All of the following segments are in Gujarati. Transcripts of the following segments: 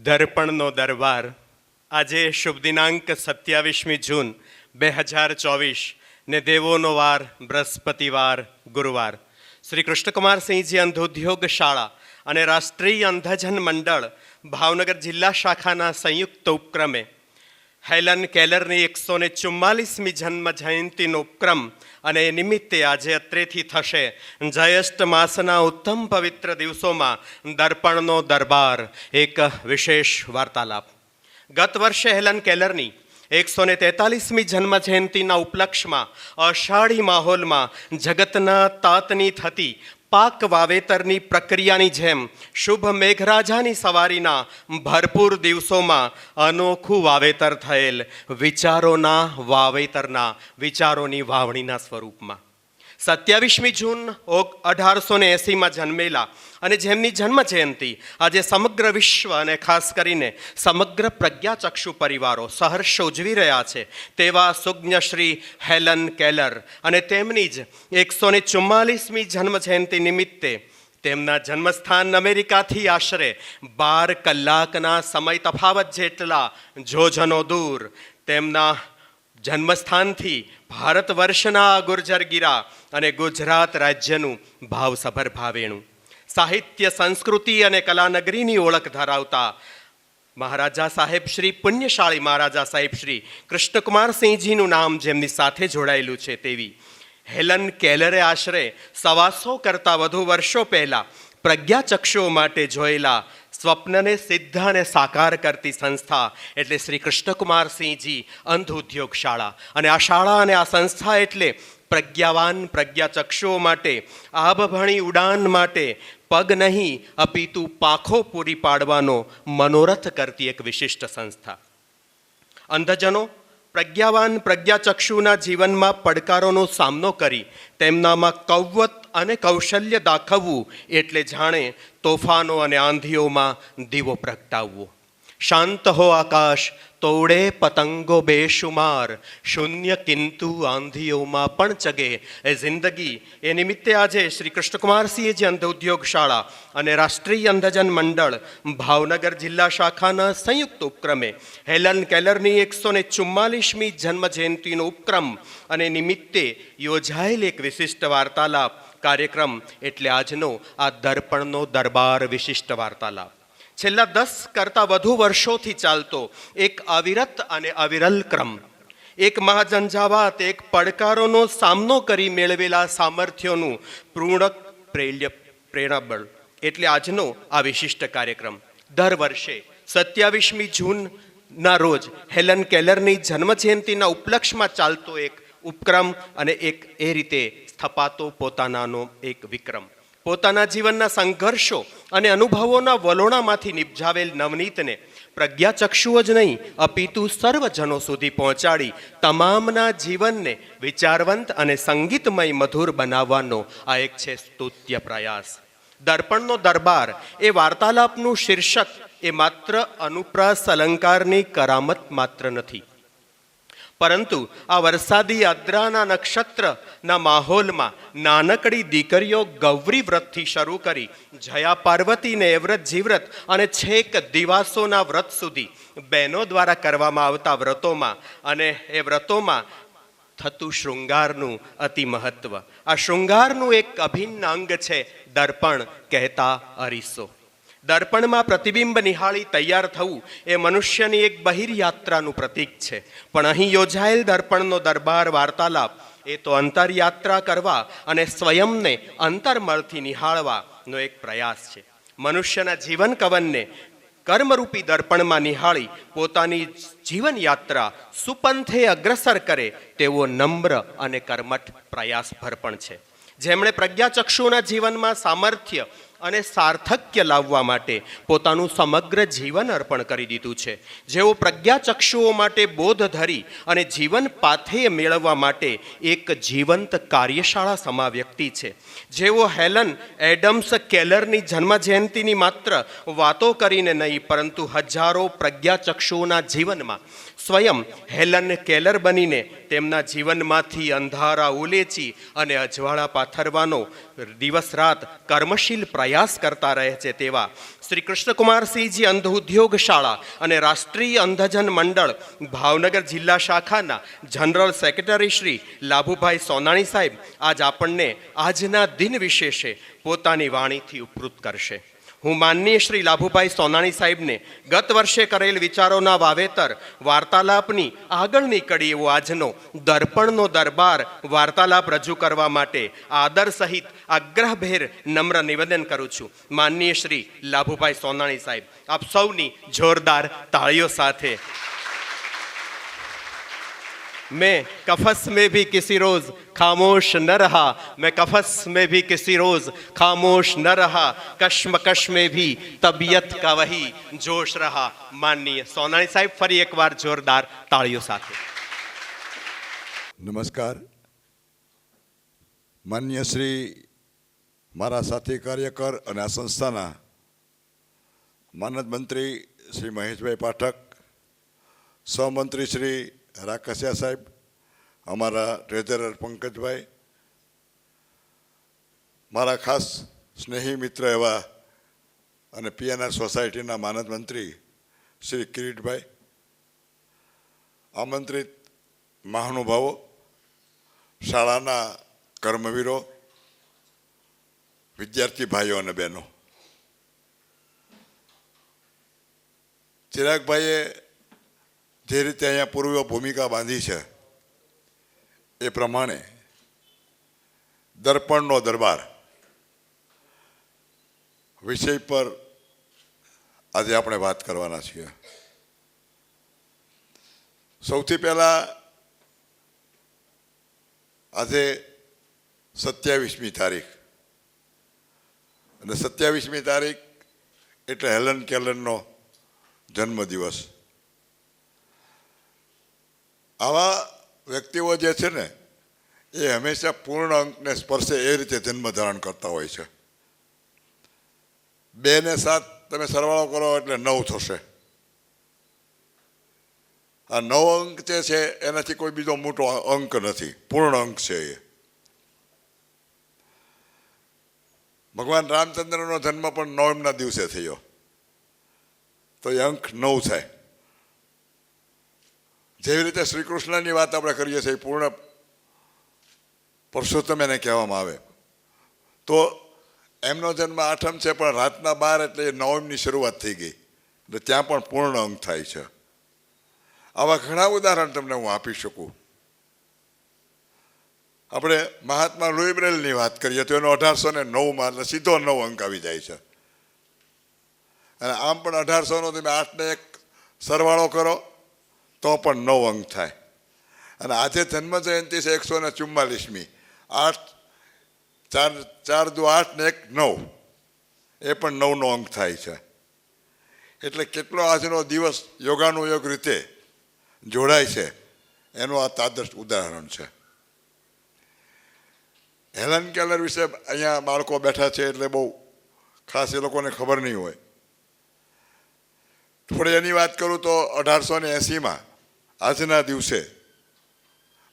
દર્પણનો દરબાર આજે શુભ દિનાંક 27મી જૂન 2024 ને દેવોનો વાર બૃહસ્પતિવાર ગુરુવાર શ્રી કૃષ્ણકુમારસિંહજી અંધોદ્યોગ શાળા અને રાષ્ટ્રીય અંધજન મંડળ ભાવનગર જિલ્લા શાખાના સંયુક્ત ઉપક્રમે હેલન કેલરની 144મી જન્મ જયંતિનો ઉપક્રમ અને એ નિમિત્તે આજે અત્રેથી થશે જ્યેષ્ઠ માસના ઉત્તમ પવિત્ર દિવસોમાં દર્પણનો દરબાર એક વિશેષ વાર્તાલાપ. ગત વર્ષે હેલન કેલરની 143મી જન્મ જયંતિના ઉપલક્ષમાં અષાઢી માહોલમાં જગતના તાતની થતી પાક વાવેતરની પ્રક્રિયાની જેમ શુભ મેઘરાજાની સવારીના ભરપૂર દિવસોમાં અનોખું વાવેતર થયેલ વિચારોની વાવણીના સ્વરૂપમાં 27મી જૂન 1880માં જન્મેલા અને જેમની જન્મ જયંતિ આજે સમગ્ર વિશ્વ અને ખાસ કરીને સમગ્ર પ્રજ્ઞાચક્ષુ પરિવારો સહર્ષ ઉજવી રહ્યા છે તેવા સુજ્ઞ શ્રી હેલન કેલર અને તેમની જ 144મી જન્મ જયંતિ નિમિત્તે તેમના જન્મસ્થાન અમેરિકાથી આશરે 12 કલાકના સમય તફાવત જેટલા જોજનો દૂર તેમના જન્મસ્થાનથી ભારત વર્ષના ગુર્જરગીરા અને ગુજરાત રાજ્યનું ભાવસભર ભાવેણું સાહિત્ય સંસ્કૃતિ અને કલાનગરીની ઓળખ ધરાવતા મહારાજા સાહેબ શ્રી પુણ્યશાળી મહારાજા સાહેબ શ્રી કૃષ્ણકુમારસિંહજીનું નામ જેમની સાથે જોડાયેલું છે તેવી હેલન કેલરે આશરે 125 કરતાં વધુ વર્ષો પહેલાં પ્રજ્ઞાચક્ષુઓ માટે જોયેલા સ્વપ્નને સિદ્ધ અને સાકાર કરતી સંસ્થા એટલે શ્રી કૃષ્ણકુમારસિંહજી અંધ ઉદ્યોગ શાળા અને આ શાળા અને આ સંસ્થા એટલે પ્રજ્ઞાવાન પ્રજ્ઞાચક્ષુઓ માટે આભભણી ઉડાન માટે પગ નહીં અપિતુ પાંખો પૂરી પાડવાનો મનોરથ કરતી એક વિશિષ્ટ સંસ્થા. અંધજનો પ્રજ્ઞાવાન પ્રજ્ઞાચક્ષુના જીવનમાં પડકારોનો સામનો કરી તેમનામાં કૌવત અને કૌશલ્ય દાખવવું એટલે જાણે તોફાનો અને આંધીઓમાં દીવો પ્રગટાવવો. શાંત હો આકાશ તોડે પતંગો બેશુમાર શૂન્ય કિંતુ આંધીઓમાં પણ ચગે એ જિંદગી એ નિમિત્તે આજે શ્રી કૃષ્ણકુમારસિંહજી અંધ ઉદ્યોગ શાળા અને રાષ્ટ્રીય અંધજન મંડળ ભાવનગર જિલ્લા શાખાના સંયુક્ત ઉપક્રમે હેલન કેલરની 144મી જન્મ જયંતિનો ઉપક્રમ અને નિમિત્તે યોજાયેલ એક વિશિષ્ટ વાર્તાલાપ કાર્યક્રમ એટલે આજનો આ દર્પણનો દરબાર વિશિષ્ટ વાર્તાલાપ. છેલ્લા 10 કરતાં વધુ વર્ષોથી ચાલતો એક અવિરત અને અવિરલ ક્રમ, એક મહાઝંઝાવાત, એક પડકારોનો સામનો કરી મેળવેલા સામર્થ્યોનું પૂર્ણ પ્રેરણાબળ એટલે આજનો આ વિશિષ્ટ કાર્યક્રમ. દર વર્ષે 27મી જૂનના રોજ હેલન કેલરની જન્મજયંતિના ઉપલક્ષમાં ચાલતો એક ઉપક્રમ અને એક એ રીતે સ્થપાતો પોતાનાનો એક વિક્રમ. પોતાના જીવનના સંઘર્ષો અને અનુભવોના વલોણામાંથી નિપજાવેલ નવનીતને પ્રજ્ઞાચક્ષુઓ જ નહીં અપિતુ સર્વજનો સુધી પહોંચાડી તમામના જીવનને વિચારવંત અને સંગીતમય મધુર બનાવવાનો આ એક છે સ્તુત્ય પ્રયાસ. દર્પણનો દરબાર એ વાર્તાલાપનું શીર્ષક એ માત્ર અનુપ્રાસ અલંકારની કરામત માત્ર નથી, પરંતુ આ વરસાદી આદ્રાના નક્ષત્રના માહોલમાં નાનકડી દીકરીઓ ગૌરી વ્રતથી શરૂ કરી જયા પાર્વતીને એ વ્રત જીવ્રત અને છેક દિવાસોના વ્રત સુધી બહેનો દ્વારા કરવામાં આવતા વ્રતોમાં અને એ વ્રતોમાં થતું શૃંગારનું અતિ મહત્વ. આ શૃંગારનું એક અભિન્ન અંગ છે દર્પણ કહેતા અરીસો. દર્પણમાં પ્રતિબિંબ નિહાળી તૈયાર થવું એ મનુષ્યની એક બહિર્યાત્રાનું પ્રતીક છે, પણ અહીં યોજાયેલ દર્પણનો દરબાર વાર્તાલાપ એ તો અંતરયાત્રા કરવા અને સ્વયંને અંતર્મળથી નિહાળવાનો એક પ્રયાસ છે. મનુષ્યના જીવન કવનને કર્મરૂપી દર્પણમાં નિહાળી પોતાની જીવનયાત્રા સુપંથે અગ્રસર કરે તેવો નમ્ર અને કર્મઠ પ્રયાસભર પણ છે. જેમણે પ્રજ્ઞાચક્ષુના જીવનમાં સામર્થ્ય અને સાર્થક્ય લાવવા માટે પોતાનું સમગ્ર જીવન અર્પણ કરી દીધું છે, જેઓ પ્રજ્ઞાચક્ષુઓ માટે બોધ ધરી અને જીવન પાથેય મેળવવા માટે એક જીવંત કાર્યશાળા સમા વ્યક્તિ છે, જેઓ હેલન એડમ્સ કેલરની જન્મજયંતિની માત્ર વાતો કરીને નહીં પરંતુ હજારો પ્રજ્ઞાચક્ષુઓના જીવનમાં સ્વયં હેલન કેલર બનીને તેમના જીવનમાંથી અંધારા ઉલેચી અને અજવાળા પાથરવાનો દિવસ રાત કર્મશીલ પ્રયાસ પ્રયાસ કરતા રહે છે તેવા શ્રી કૃષ્ણકુમારસિંહજી અંધ ઉદ્યોગ શાળા અને રાષ્ટ્રીય અંધજન મંડળ ભાવનગર જિલ્લા શાખાના જનરલ સેક્રેટરી શ્રી લાભુભાઈ સોનાણી સાહેબ આજ આપણને આજના દિન વિશેષે પોતાની વાણીથી ઉપકૃત કરશે. હું માનનીય શ્રી લાભુભાઈ સોનાણી સાહેબને ગત વર્ષે કરેલ વિચારોના વાવેતર વાર્તાલાપની આગળની કડી એવો આજનો દર્પણનો દરબાર વાર્તાલાપ રજૂ કરવા માટે આદર સહિત આગ્રહભેર નમ્ર નિવેદન કરું છું. માનનીય શ્રી લાભુભાઈ સોનાણી સાહેબ, આપ સૌની જોરદાર તાળીઓ સાથે. मैं कफस में भी किसी रोज खामोश न रहा, मैं कफस में भी किसी रोज खामोश न रहा, कश्मकश में भी तबीयत का वही जोश रहा. माननीय सोनाणी साहेब, ફરી એકવાર જોરદાર તાળીઓ સાથે. નમસ્કાર. માન્ય શ્રી મારા સાથી કાર્યકર અને આ સંસ્થાના માનદ મંત્રી શ્રી મહેશભાઈ પાઠક, સહમંત્રી શ્રી રાકસિયા સાહેબ, અમારા ટ્રેઝરર પંકજભાઈ, મારા ખાસ સ્નેહી મિત્ર એવા અને પીએનઆર સોસાયટીના માનદ મંત્રી શ્રી કિરીટભાઈ, આમંત્રિત મહાનુભાવો, શાળાના કર્મવીરો, વિદ્યાર્થી ભાઈઓ અને બહેનો, ચિરાગભાઈએ જે રીતે અહીંયા પૂર્વ ભૂમિકા બાંધી છે એ પ્રમાણે દર્પણનો દરબાર વિષય પર આજે આપણે વાત કરવાના છીએ. સૌથી પહેલા આજે 27મી તારીખ, અને 27મી તારીખ એટલે હેલન કેલરનો જન્મદિવસ. આવા વ્યક્તિઓ જે છે ને એ હંમેશા પૂર્ણ અંકને સ્પર્શે એ રીતે જન્મ ધારણ કરતા હોય છે. 2 ને 7 તમે સરવાળો કરો એટલે 9 થશે. આ 9 અંક જે છે એનાથી કોઈ બીજો મોટો અંક નથી, પૂર્ણ અંક છે એ. ભગવાન રામચંદ્રનો જન્મ પણ 9મના દિવસે થયો, તો એ અંક 9 થાય. જેવી રીતે શ્રી કૃષ્ણની વાત આપણે કરીએ છીએ, પૂર્ણ પુરુષોત્તમ એને કહેવામાં આવે, તો એમનો જન્મ 8મ છે, પણ રાતના 12 એટલે 9મની શરૂઆત થઈ ગઈ, એટલે ત્યાં પણ પૂર્ણ અંક થાય છે. આવા ઘણા ઉદાહરણ તમને હું આપી શકું. આપણે મહાત્મા લુઈ બ્રેલની વાત કરીએ તો એનો 1809માં એટલે સીધો 9 અંક આવી જાય છે. અને આમ પણ 1800નો તમે 8 ને 1 સરવાળો કરો તો પણ 9 અંક થાય. અને આજે જન્મ જયંતિ છે 144મી, 8 4 દુ 8 ને 1 9, એ પણ 9નો અંક થાય છે. એટલે કેટલો આજનો દિવસ યોગાનુયોગ રીતે જોડાય છે એનું આ તાદર્શ ઉદાહરણ છે. હેલન કેલર વિશે અહીંયા બાળકો બેઠા છે એટલે બહુ ખાસ એ લોકોને ખબર નહીં હોય. થોડી એની વાત કરું તો 1880માં આજના દિવસે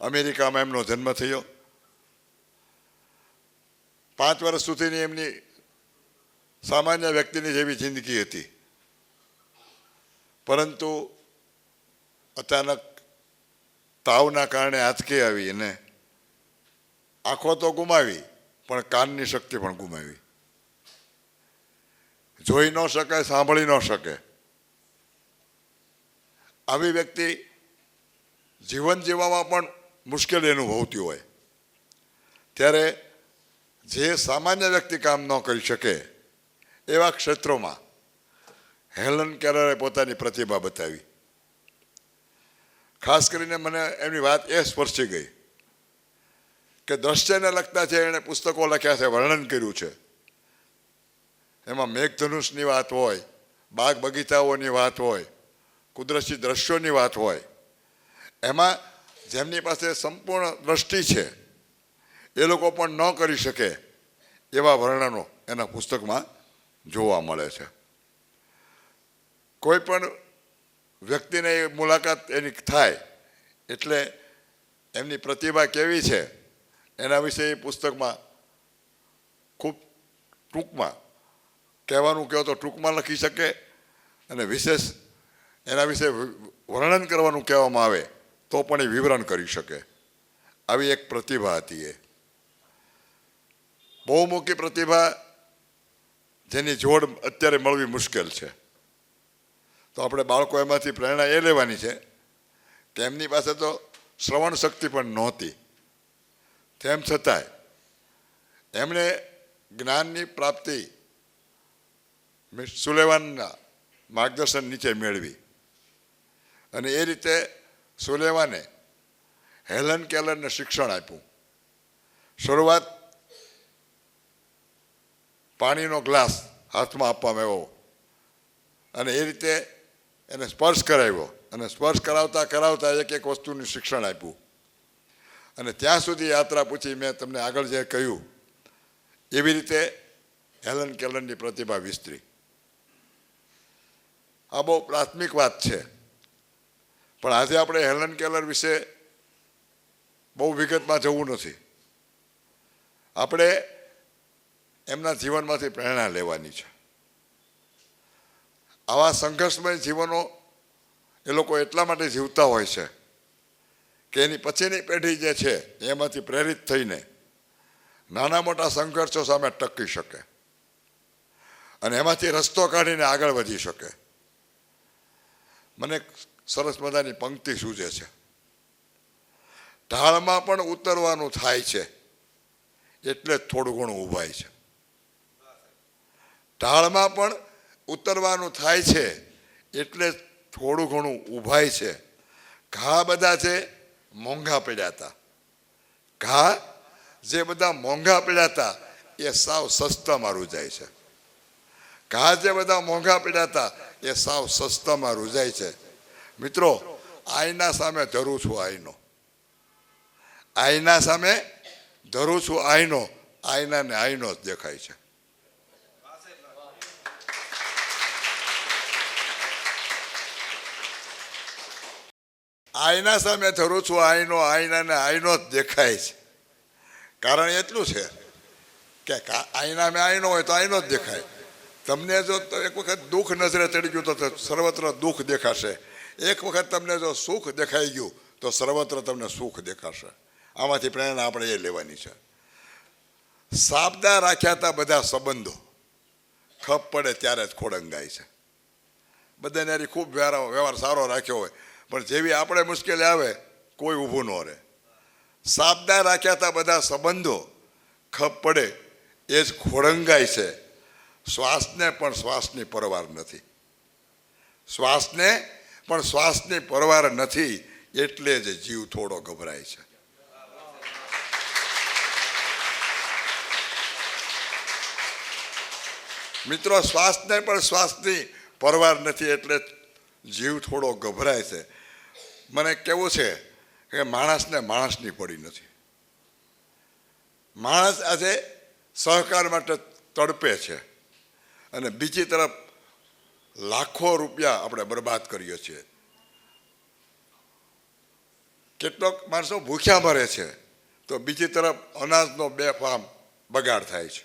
અમેરિકામાં એમનો જન્મ થયો. 5 વર્ષ સુધીની એમની સામાન્ય વ્યક્તિની જેવી જિંદગી હતી, પરંતુ અચાનક તાવના કારણે આંચકી આવી અને આંખો તો ગુમાવી, પણ કાનની શક્તિ પણ ગુમાવી. જોઈ ન શકે, સાંભળી ન શકે. આવી વ્યક્તિ જીવન જીવવામાં પણ મુશ્કેલી અનુભવતી હોય ત્યારે જે સામાન્ય વ્યક્તિ કામ ન કરી શકે એવા ક્ષેત્રોમાં હેલન કેલરે પોતાની પ્રતિભા બતાવી. ખાસ કરીને મને એમની વાત એ સ્પર્શી ગઈ કે દ્રશ્યને લગતા જે એણે પુસ્તકો લખ્યા છે, વર્ણન કર્યું છે, એમાં મેઘધનુષની વાત હોય, બાગ બગીચાઓની વાત હોય, કુદરતી દ્રશ્યોની વાત હોય, એમાં જેમની પાસે સંપૂર્ણ દ્રષ્ટિ છે એ લોકો પણ ન કરી શકે એવા વર્ણનો એના પુસ્તકમાં જોવા મળે છે. કોઈ પણ વ્યક્તિને મુલાકાત એની થાય એટલે એમની પ્રતિભા કેવી છે એના વિશે એ પુસ્તકમાં ખૂબ ટૂંકમાં કહેવાનું કહો તો ટૂંકમાં લખી શકે અને વિશેષ એના વિશે વર્ણન કરવાનું કહેવામાં આવે તો પણ એ વિવરણ કરી શકે. આવી એક પ્રતિભા હતી. એ બહુમુખી પ્રતિભા જેની જોડ અત્યારે મળવી મુશ્કેલ છે. તો આપણે બાળકો એમાંથી પ્રેરણા એ લેવાની છે કે એમની પાસે તો શ્રવણ શક્તિ પણ નહોતી, તેમ છતાંય એમણે જ્ઞાનની પ્રાપ્તિ સુલેવાનના માર્ગદર્શન નીચે મેળવી અને એ રીતે સુલેવાને હેલન કેલરને શિક્ષણ આપ્યું. શરૂઆત પાણીનો ગ્લાસ હાથમાં આપવામાં આવ્યો અને એ રીતે એને સ્પર્શ કરાવ્યો અને સ્પર્શ કરાવતા કરાવતા એક એક વસ્તુનું શિક્ષણ આપ્યું અને ત્યાં સુધી યાત્રા પૂછી મેં તમને આગળ જે કહ્યું એવી રીતે હેલન કેલરની પ્રતિભા વિસ્તરી. આ બહુ પ્રાથમિક વાત છે, પણ આજે આપણે હેલન કેલર વિશે બહુ વિગતમાં જવું નથી. આપણે એમના જીવનમાંથી પ્રેરણા લેવાની છે. આવા સંઘર્ષમય જીવનો એ લોકો એટલા માટે જીવતા હોય છે કે એની પછીની પેઢી જે છે એમાંથી પ્રેરિત થઈને નાના મોટા સંઘર્ષો સામે ટકી શકે અને એમાંથી રસ્તો કાઢીને આગળ વધી શકે. મને સરસ મજાની પંક્તિ સૂઝે છે. ઢાળમાં પણ ઉતરવાનું થાય છે એટલે જ થોડું ઘણું ઉભાય છે. ઢાળમાં પણ ઉતરવાનું થાય છે એટલે થોડું ઘણું ઉભાય છે. ઘા બધા છે મોંઘા પડ્યા હતા. ઘા જે બધા મોંઘા પડ્યા હતા એ સાવ સસ્તામાં રૂજાય છે. ઘા જે બધા મોંઘા પડ્યા હતા એ સાવ સસ્તામાં રૂજાય છે. મિત્રો, આઈના સામે ધરું છું આઈનો. આઈના સામે ધરું છું આઈનો. આઈનાને આઈનો જ દેખાય છે. આઈના સામે ધરું છું આઈનો. આઈનાને આઈનો જ દેખાય છે. કારણ એટલું છે કે આઈના મેં આઈનો હોય તો આઈનો જ દેખાય. તમને જો એક વખત દુઃખ નજરે ચડી ગયું તો સર્વત્ર દુઃખ દેખાશે. એક વખત તમને જો સુખ દેખાઈ ગયું તો સર્વત્ર તમને સુખ દેખાશે. આમાંથી પ્રેરણા આપણે એ લેવાની છે. સાબદા રાખ્યા હતા બધા સંબંધો, ખપ પડે ત્યારે જ ખોડંગાય છે. બધાને એની ખૂબ વ્યવહાર સારો રાખ્યો હોય પણ જેવી આપણે મુશ્કેલી આવે કોઈ ઊભું ન રહે. સાબદા રાખ્યા હતા બધા સંબંધો, ખપ પડે એ જ ખોડંગાય છે. શ્વાસને પણ શ્વાસની પરવાર નથી. શ્વાસને પણ શ્વાસની પરવાર નથી એટલે જ જીવ થોડો ગભરાય છે. મિત્રો, શ્વાસને પણ શ્વાસની પરવાર નથી એટલે જીવ થોડો ગભરાય છે. મને કેવું છે કે માણસને માણસની પડી નથી. માણસ આજે સહકાર માટે તડપે છે અને બીજી તરફ લાખો રૂપિયા આપણે બરબાદ કરીએ છીએ. કેટલોક માણસો ભૂખ્યા મરે છે તો બીજી તરફ અનાજનો બેફામ બગાડ થાય છે.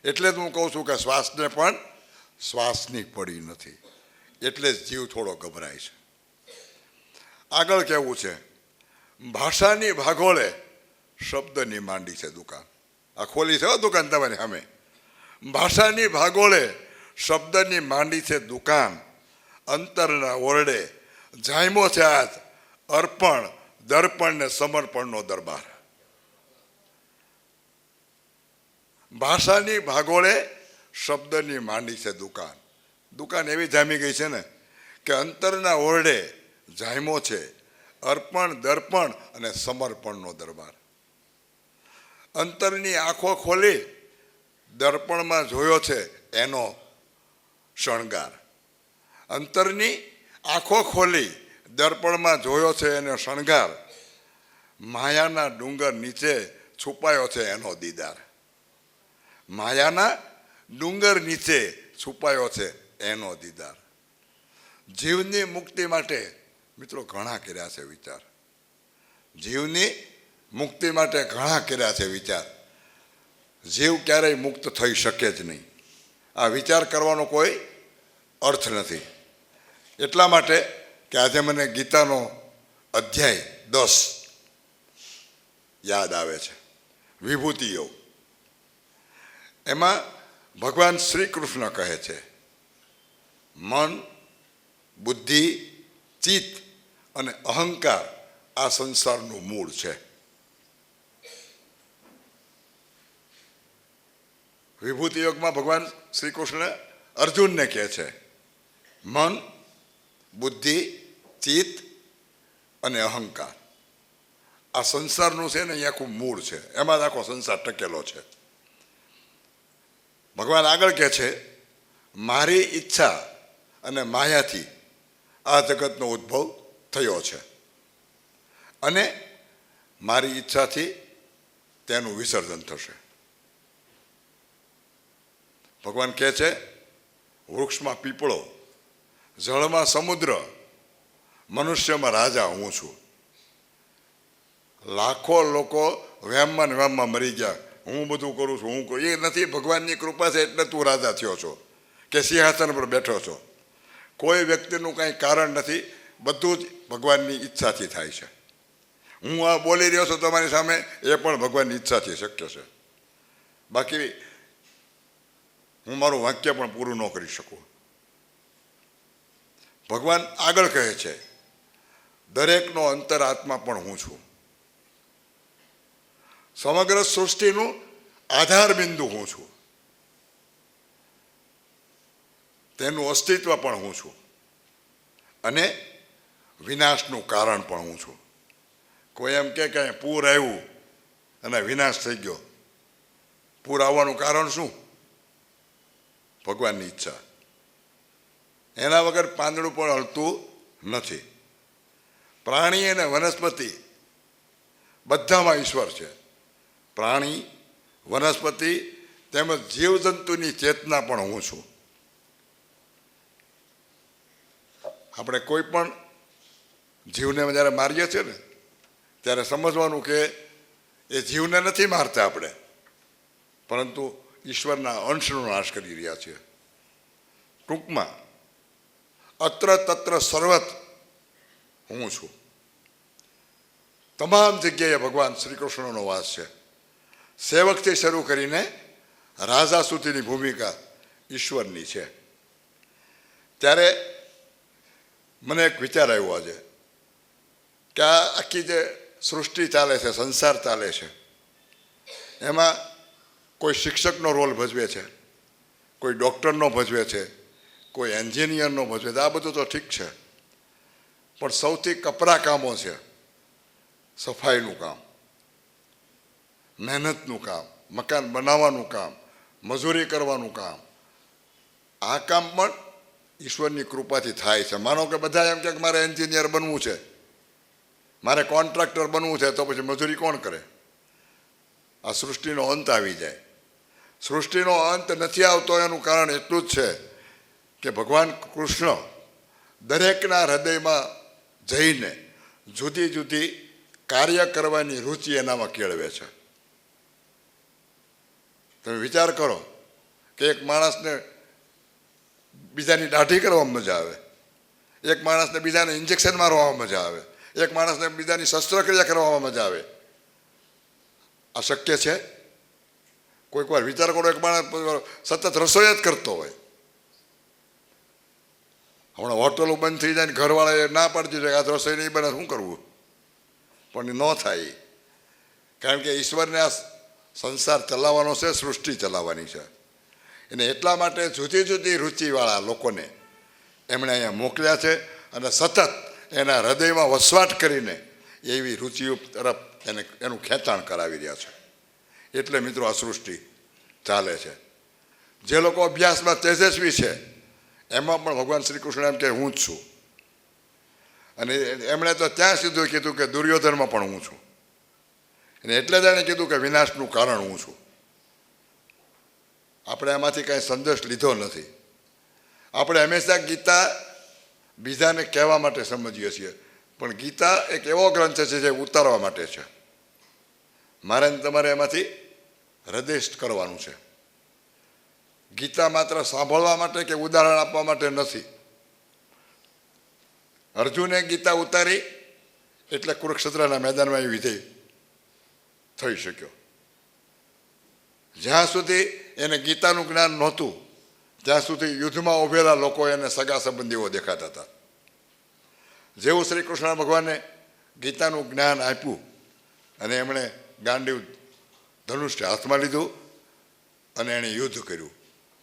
એટલે જ હું કહું છું કે શ્વાસને પણ શ્વાસની પડી નથી એટલે જ જીવ થોડો ગભરાય છે. આગળ કહેવું છે, ભાષાની ભાગોળે શબ્દની માંડી છે દુકાન. આ ખોલી છે દુકાન તમારી સામે. ભાષાની ભાગોળે શબ્દની માંડી છે દુકાન. અંતરના ઓરડે જાયમો છે આજ અર્પણ દર્પણ ને સમર્પણનો દરબાર. ભાષાની ભાગોળે શબ્દની માંડી છે દુકાન. દુકાન એવી જામી ગઈ છે ને કે અંતરના ઓરડે જાયમો છે અર્પણ દર્પણ અને સમર્પણનો દરબાર. અંતરની આંખો ખોલી દર્પણમાં જોયો છે એનો શણગાર. અંતરની આંખો ખોલી દર્પણમાં જોયો છે એનો શણગાર. માયાના ડુંગર નીચે છુપાયો છે એનો દીદાર. માયાના ડુંગર નીચે છુપાયો છે એનો દીદાર. જીવની મુક્તિ માટે મિત્રો ઘણા કર્યા છે વિચાર. જીવની મુક્તિ માટે ઘણા કર્યા છે વિચાર. જીવ ક્યારેય મુક્ત થઈ શકે જ નહીં. આ વિચાર કરવાનો કોઈ અર્થ નથી. એટલા માટે કે આજે મને ગીતાનો અધ્યાય 10 યાદ આવે છે, વિભૂતિ યોગ. એમાં ભગવાન શ્રી કૃષ્ણ કહે છે, મન, બુદ્ધિ, ચિત્ત અને અહંકાર આ સંસારનું મૂળ છે. વિભૂતિ યોગમાં ભગવાન શ્રી કૃષ્ણ અર્જુનને કહે છે, મન, બુદ્ધિ, ચિત્ત અને અહંકાર આ સંસારનું છે ને એ આખું મૂળ છે, એમાં જ આખો સંસાર ટકેલો છે. ભગવાન આગળ કહે છે, મારી ઈચ્છા અને માયાથી આ જગતનો ઉદ્ભવ થયો છે અને મારી ઈચ્છાથી તેનું વિસર્જન થશે. ભગવાન કહે છે, વૃક્ષમાં પીપળો, જળમાં સમુદ્ર, મનુષ્યમાં રાજા હું છું. લાખો લોકો વહેમમાં ને વહેમમાં મરી ગયા, હું બધું કરું છું, હું કરું. એ નથી, ભગવાનની કૃપા છે એટલે તું રાજા થયો છો કે સિંહાસન પર બેઠો છો. કોઈ વ્યક્તિનું કાંઈ કારણ નથી, બધું જ ભગવાનની ઈચ્છાથી થાય છે. હું આ બોલી રહ્યો છું તમારી સામે, એ પણ ભગવાનની ઈચ્છાથી શક્ય છે. બાકી હું મારું વાક્ય પણ પૂરું ન કરી શકું. ભગવાન આગળ કહે છે, દરેકનો અંતરાત્મા પણ હું છું. સમગ્ર સૃષ્ટિનું આધાર બિંદુ હું છું, તેનું અસ્તિત્વ પણ હું છું અને વિનાશનું કારણ પણ હું છું. કોઈ એમ કે પૂર આવ્યું અને વિનાશ થઈ ગયો. પૂર આવવાનું કારણ શું? ભગવાનની ઈચ્છા. એના વગર પાંદડું પણ હલતું નથી. પ્રાણી અને વનસ્પતિ બધામાં ઈશ્વર છે. પ્રાણી, વનસ્પતિ તેમજ જીવજંતુની ચેતના પણ હું છું. આપણે કોઈ પણ જીવને જ્યારે મારીએ છીએ ને ત્યારે સમજવાનું કે એ જીવને નથી મારતા આપણે, પરંતુ ઈશ્વરના અંશનો નાશ કરી રહ્યા છીએ. ટૂંકમાં અત્ર તત્ર સર્વત્ર હું છું. તમામ જગ્યાએ ભગવાન શ્રી કૃષ્ણનો વાસ છે. સેવકથી શરૂ કરીને રાજા સુધીની ભૂમિકા ઈશ્વરની છે. ત્યારે મને એક વિચાર આવ્યો આજે કે આ આખી જે સૃષ્ટિ ચાલે છે, સંસાર ચાલે છે, એમાં કોઈ શિક્ષકનો રોલ ભજવે છે, કોઈ ડૉક્ટરનો ભજવે છે, કોઈ એન્જિનિયરનો ભજવે છે. આ બધું તો ઠીક છે, પણ સૌથી કપરા કામો છે સફાઈનું કામ, મહેનતનું કામ, મકાન બનાવવાનું કામ, મજૂરી કરવાનું કામ. આ કામ પણ ઈશ્વરની કૃપાથી થાય છે. માનો કે બધા એમ કે મારે એન્જિનિયર બનવું છે, મારે કોન્ટ્રાક્ટર બનવું છે, તો પછી મજૂરી કોણ કરે? આ સૃષ્ટિનો અંત આવી જાય. સૃષ્ટિનો અંત નથી આવતો એનું કારણ એટલું જ છે કે ભગવાન કૃષ્ણ દરેકના હૃદયમાં જઈને જુદી જુદી કાર્ય કરવાની રુચિ એનામાં કેળવે છે. તમે વિચાર કરો કે એક માણસને બીજાની દાઢી કરવામાં મજા આવે, એક માણસને બીજાને ઇન્જેક્શન મારવામાં મજા આવે, એક માણસને બીજાની શસ્ત્રક્રિયા કરવામાં મજા આવે. આ શક્ય છે? કોઈક વાર વિચાર કરો, એક માણસ સતત રસોઈ જ કરતો હોય. હમણાં હોટલો બંધ થઈ જાય ને ઘરવાળાએ ના પાડતી છે કે આ રસોઈ નહીં બને, શું કરવું? પણ ન થાય, કારણ કે ઈશ્વરને આ સંસાર ચલાવવાનો છે, સૃષ્ટિ ચલાવવાની છે. અને એટલા માટે જુદી જુદી રુચિવાળા લોકોને એમણે અહીંયા મોકલ્યા છે અને સતત એના હૃદયમાં વસવાટ કરીને એવી રુચિઓ તરફ એનું ખેંચાણ કરાવી રહ્યા છે. એટલે મિત્રો આ સૃષ્ટિ ચાલે છે. જે લોકો અભ્યાસમાં તેજસ્વી છે એમાં પણ ભગવાન શ્રી કૃષ્ણ એમ કે હું જ છું. અને એમણે તો ત્યાં સીધું કીધું કે દુર્યોધનમાં પણ હું છું. અને એટલે જ એણે કીધું કે વિનાશનું કારણ હું છું. આપણે એમાંથી કાંઈ સંદેશ લીધો નથી. આપણે હંમેશા ગીતા બીજાને કહેવા માટે સમજીએ છીએ, પણ ગીતા એક એવો ગ્રંથ છે જે ઉતારવા માટે છે. મારે તમારે એમાંથી હૃદયસ્થ કરવાનું છે. ગીતા માત્ર સાંભળવા માટે કે ઉદાહરણ આપવા માટે નથી. અર્જુને ગીતા ઉતારી એટલે કુરુક્ષેત્રના મેદાનમાં એ વિજય થઈ શક્યો. જ્યાં સુધી એને ગીતાનું જ્ઞાન નહોતું ત્યાં સુધી યુદ્ધમાં ઉભેલા લોકો એને સગા સંબંધીઓ દેખાતા હતા. જેવું શ્રી કૃષ્ણ ભગવાને ગીતાનું જ્ઞાન આપ્યું અને એમણે ગાંડીવ ધનુષ્ય હાથમાં લીધું અને એણે યુદ્ધ કર્યું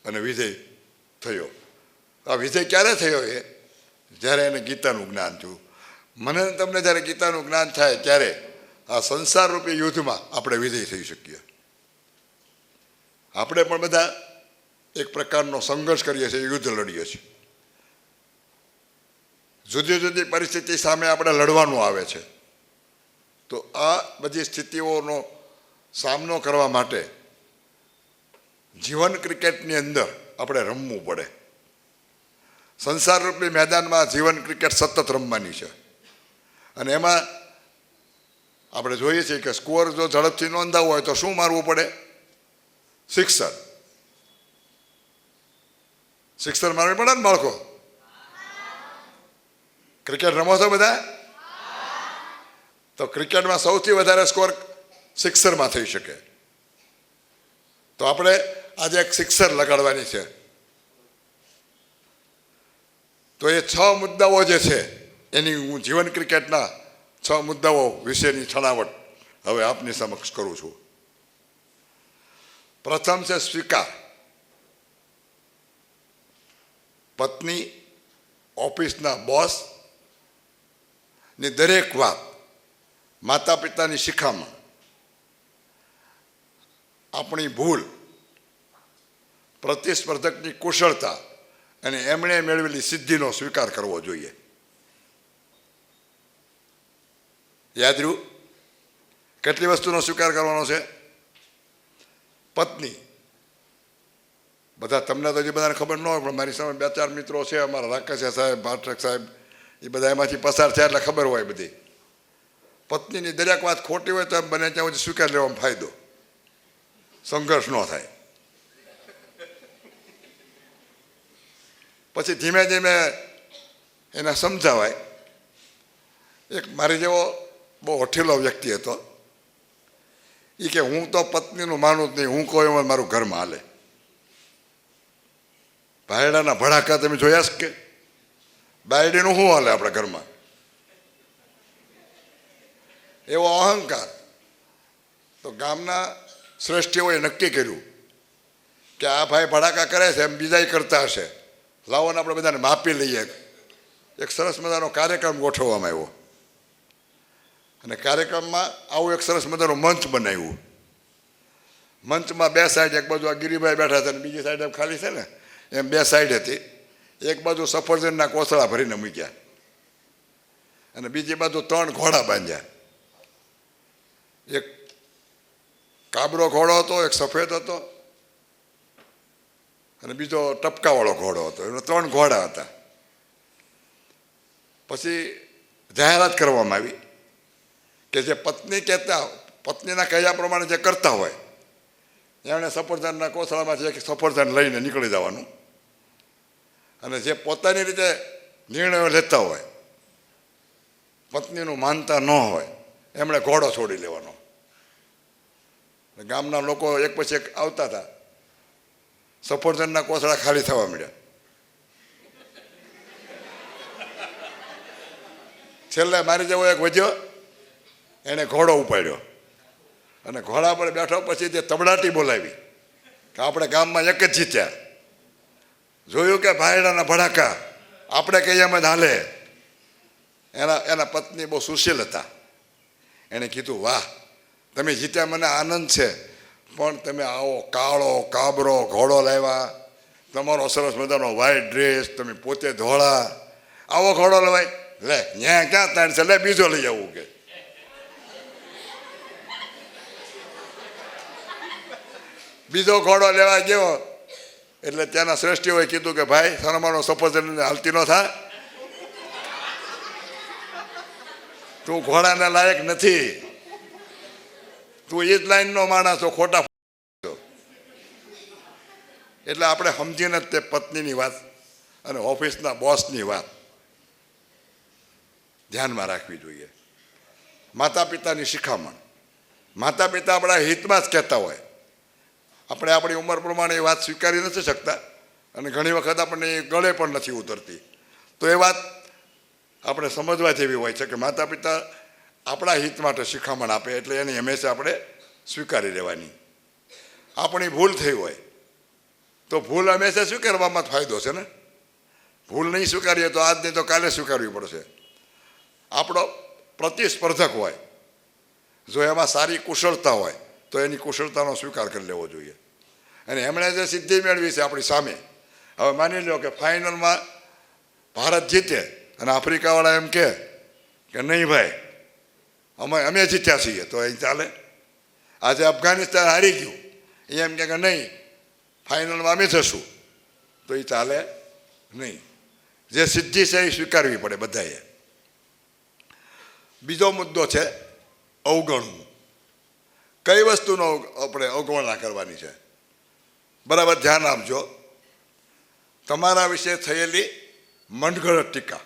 અને વિજય થયો. આ વિજય ક્યારે થયો? એ જ્યારે એને ગીતાનું જ્ઞાન થયું. મને તમને જ્યારે ગીતાનું જ્ઞાન થાય ત્યારે આ સંસારરૂપી યુદ્ધમાં આપણે વિજય થઈ શકીએ. આપણે પણ બધા એક પ્રકારનો સંઘર્ષ કરીએ છીએ, યુદ્ધ લડીએ છીએ. જુદી જુદી પરિસ્થિતિ સામે આપણે લડવાનું આવે છે. તો આ બધી સ્થિતિઓનો સામનો કરવા માટે જીવન ક્રિકેટની અંદર આપણે રમવું પડે. સંસારરૂપી મેદાનમાં જીવન ક્રિકેટ સતત રમવાની છે. અને એમાં આપણે જોઈએ છીએ કે સ્કોર જો ઝડપથી નોંધાવવો હોય તો શું મારવું પડે? સિક્સર. સિક્સર મારવી પડે ને બાળકો? ક્રિકેટ રમો છો બધા? તો ક્રિકેટમાં સૌથી વધારે સ્કોર સિક્સરમાં થઈ શકે. તો આપણે આજે એક સિક્સર લગાડવાની છે. તો એ 6 મુદ્દાઓ જે છે એની હું જીવન ક્રિકેટના 6 મુદ્દાઓ વિશેની છણાવટ હવે આપની સમક્ષ કરું છું. પ્રથમ છે સ્વીકાર. પત્ની ઓફિસના બોસ ની દરેક વાત, માતા પિતાની શિખામણ, આપણી ભૂલ, પ્રતિસ્પર્ધકની કુશળતા અને એમણે મેળવેલી સિદ્ધિનો સ્વીકાર કરવો જોઈએ. યાદ રહ્યું? કેટલી વસ્તુનો સ્વીકાર કરવાનો છે? પત્ની. બધા તમને તો હજી બધાને ખબર ન હોય, પણ મારી સામે 2-4 મિત્રો છે, અમારા રાકેશ સાહેબ, ભાટક સાહેબ, એ બધા એમાંથી પસાર થયા એટલે ખબર હોય બધી. પત્નીની દરેક વાત ખોટી હોય તો એમ બને ત્યાં સુધી સ્વીકાર લેવામાં ફાયદો, સંઘર્ષ ન થાય. પછી ધીમે ધીમે એને સમજાવાય. એક મારી જેવો બહુ હઠીલો વ્યક્તિ હતો. એ કે હું તો પત્નીનું માનું જ નહીં, હું કહું એમાં મારું ઘરમાં હાલે. ભાયડાના ભડાકા તમે જોયા છે કે? બાયડીનું શું હાલે આપણા ઘરમાં? એવો અહંકાર. તો ગામના શ્રેષ્ઠીઓએ નક્કી કર્યું કે આ ભાઈ ભડાકા કરે છે એમ બીજા કરતા હશે, લાવો ને આપણે બધાને માપી લઈએ. એક સરસ મજાનો કાર્યક્રમ ગોઠવવામાં આવ્યો અને કાર્યક્રમમાં આવું એક સરસ મજાનું મંચ બનાવ્યું. મંચમાં 2 સાઈડ, એક બાજુ આ ગિરિભાઈ બેઠા હતા અને બીજી સાઈડ એમ ખાલી છે ને એમ 2 સાઈડ હતી. એક બાજુ સફરજનના કોથળા ભરીને મૂક્યા અને બીજી બાજુ 3 ઘોડા બાંધ્યા. એક કાબરો ઘોડો હતો, એક સફેદ હતો અને બીજો ટપકાવાળો ઘોડો હતો. એમાં 3 ઘોડા હતા. પછી જાહેરાત કરવામાં આવી કે જે પત્નીના કહ્યા પ્રમાણે જે કરતા હોય એમણે સફરજનના કોથળામાંથી એક સફરજન લઈને નીકળી જવાનું અને જે પોતાની રીતે નિર્ણયો લેતા હોય, પત્નીનું માનતા ન હોય, એમણે ઘોડો છોડી લેવાનો. ગામના લોકો એક પછી એક આવતા હતા. સફરજનના કોથળા ખાલી થવા મળ્યા. છેલ્લે મારી જેવો એક વધ્યો, એણે ઘોડો ઉપાડ્યો અને ઘોડા પર બેઠો. પછી તે તબડાટી બોલાવી કે આપણે ગામમાં એક જ જીત્યા. જોયું કે ભાયડાના ભડાકા આપણે કહીએ એમ જ હાલે. એના પત્ની બહુ સુશીલ હતા. એણે કીધું, વાહ, તમે જીત્યા, મને આનંદ છે, પણ તમે આવો કાળો કાબરો ઘોડો લાવ્યા, તમારો સરસ મજાનો વ્હાઈટ ડ્રેસ, તમે પોતે ધોળા, આવો ઘોડો લેવાય? લે, ત્યાં ક્યાં તાણ છે, લે બીજો લઈ આવવું. કે બીજો ઘોડો લેવા ગયો એટલે ત્યાંના શ્રેષ્ઠીઓએ કીધું કે ભાઈ, સનમાનો સફરજન હાલતી ન થા, તું ઘોડાને લાયક નથી, તું એ જ લાઈનનો માણસ છો, ખોટા. એટલે આપણે સમજીને જ તે પત્નીની વાત અને ઓફિસના બોસની વાત ધ્યાનમાં રાખવી જોઈએ. માતા પિતાની શિખામણ, માતા પિતા આપણા હિતમાં જ કહેતા હોય, આપણે આપણી ઉંમર પ્રમાણે એ વાત સ્વીકારી નથી શકતા અને ઘણી વખત આપણને એ ગળે પણ નથી ઉતરતી. તો એ વાત આપણે સમજવા જેવી હોય છે કે માતા પિતા આપણા હિત માટે શિખામણ આપે એટલે એની હંમેશા આપણે સ્વીકારી લેવાની. આપણી ભૂલ થઈ હોય તો ભૂલ હંમેશા સ્વીકારવામાં જ ફાયદો છે ને. ભૂલ નહીં સ્વીકારીએ તો આજ નહીં તો કાલે સ્વીકારવી પડશે. આપણો પ્રતિસ્પર્ધક હોય, જો એમાં સારી કુશળતા હોય તો એની કુશળતાનો સ્વીકાર કરી લેવો જોઈએ. અને એમણે જે સિદ્ધિ મેળવી છે આપણી સામે, હવે માની લો કે ફાઇનલમાં ભારત જીતે અને આફ્રિકાવાળા એમ કહે કે નહીં ભાઈ અમે જીત્યા છીએ, તો અહીં ચાલે? આજે અફઘાનિસ્તાન હારી ગયું, એ એમ કે નહીં ફાઇનલમાં અમે જશું, તો એ ચાલે નહીં. જે સિદ્ધિ છે એ સ્વીકારવી પડે બધાએ. બીજો મુદ્દો છે અવગણવું. કઈ વસ્તુનો આપણે અવગણના કરવાની છે? બરાબર ધ્યાન આપજો. તમારા વિશે થયેલી મનગઢ ટીકા,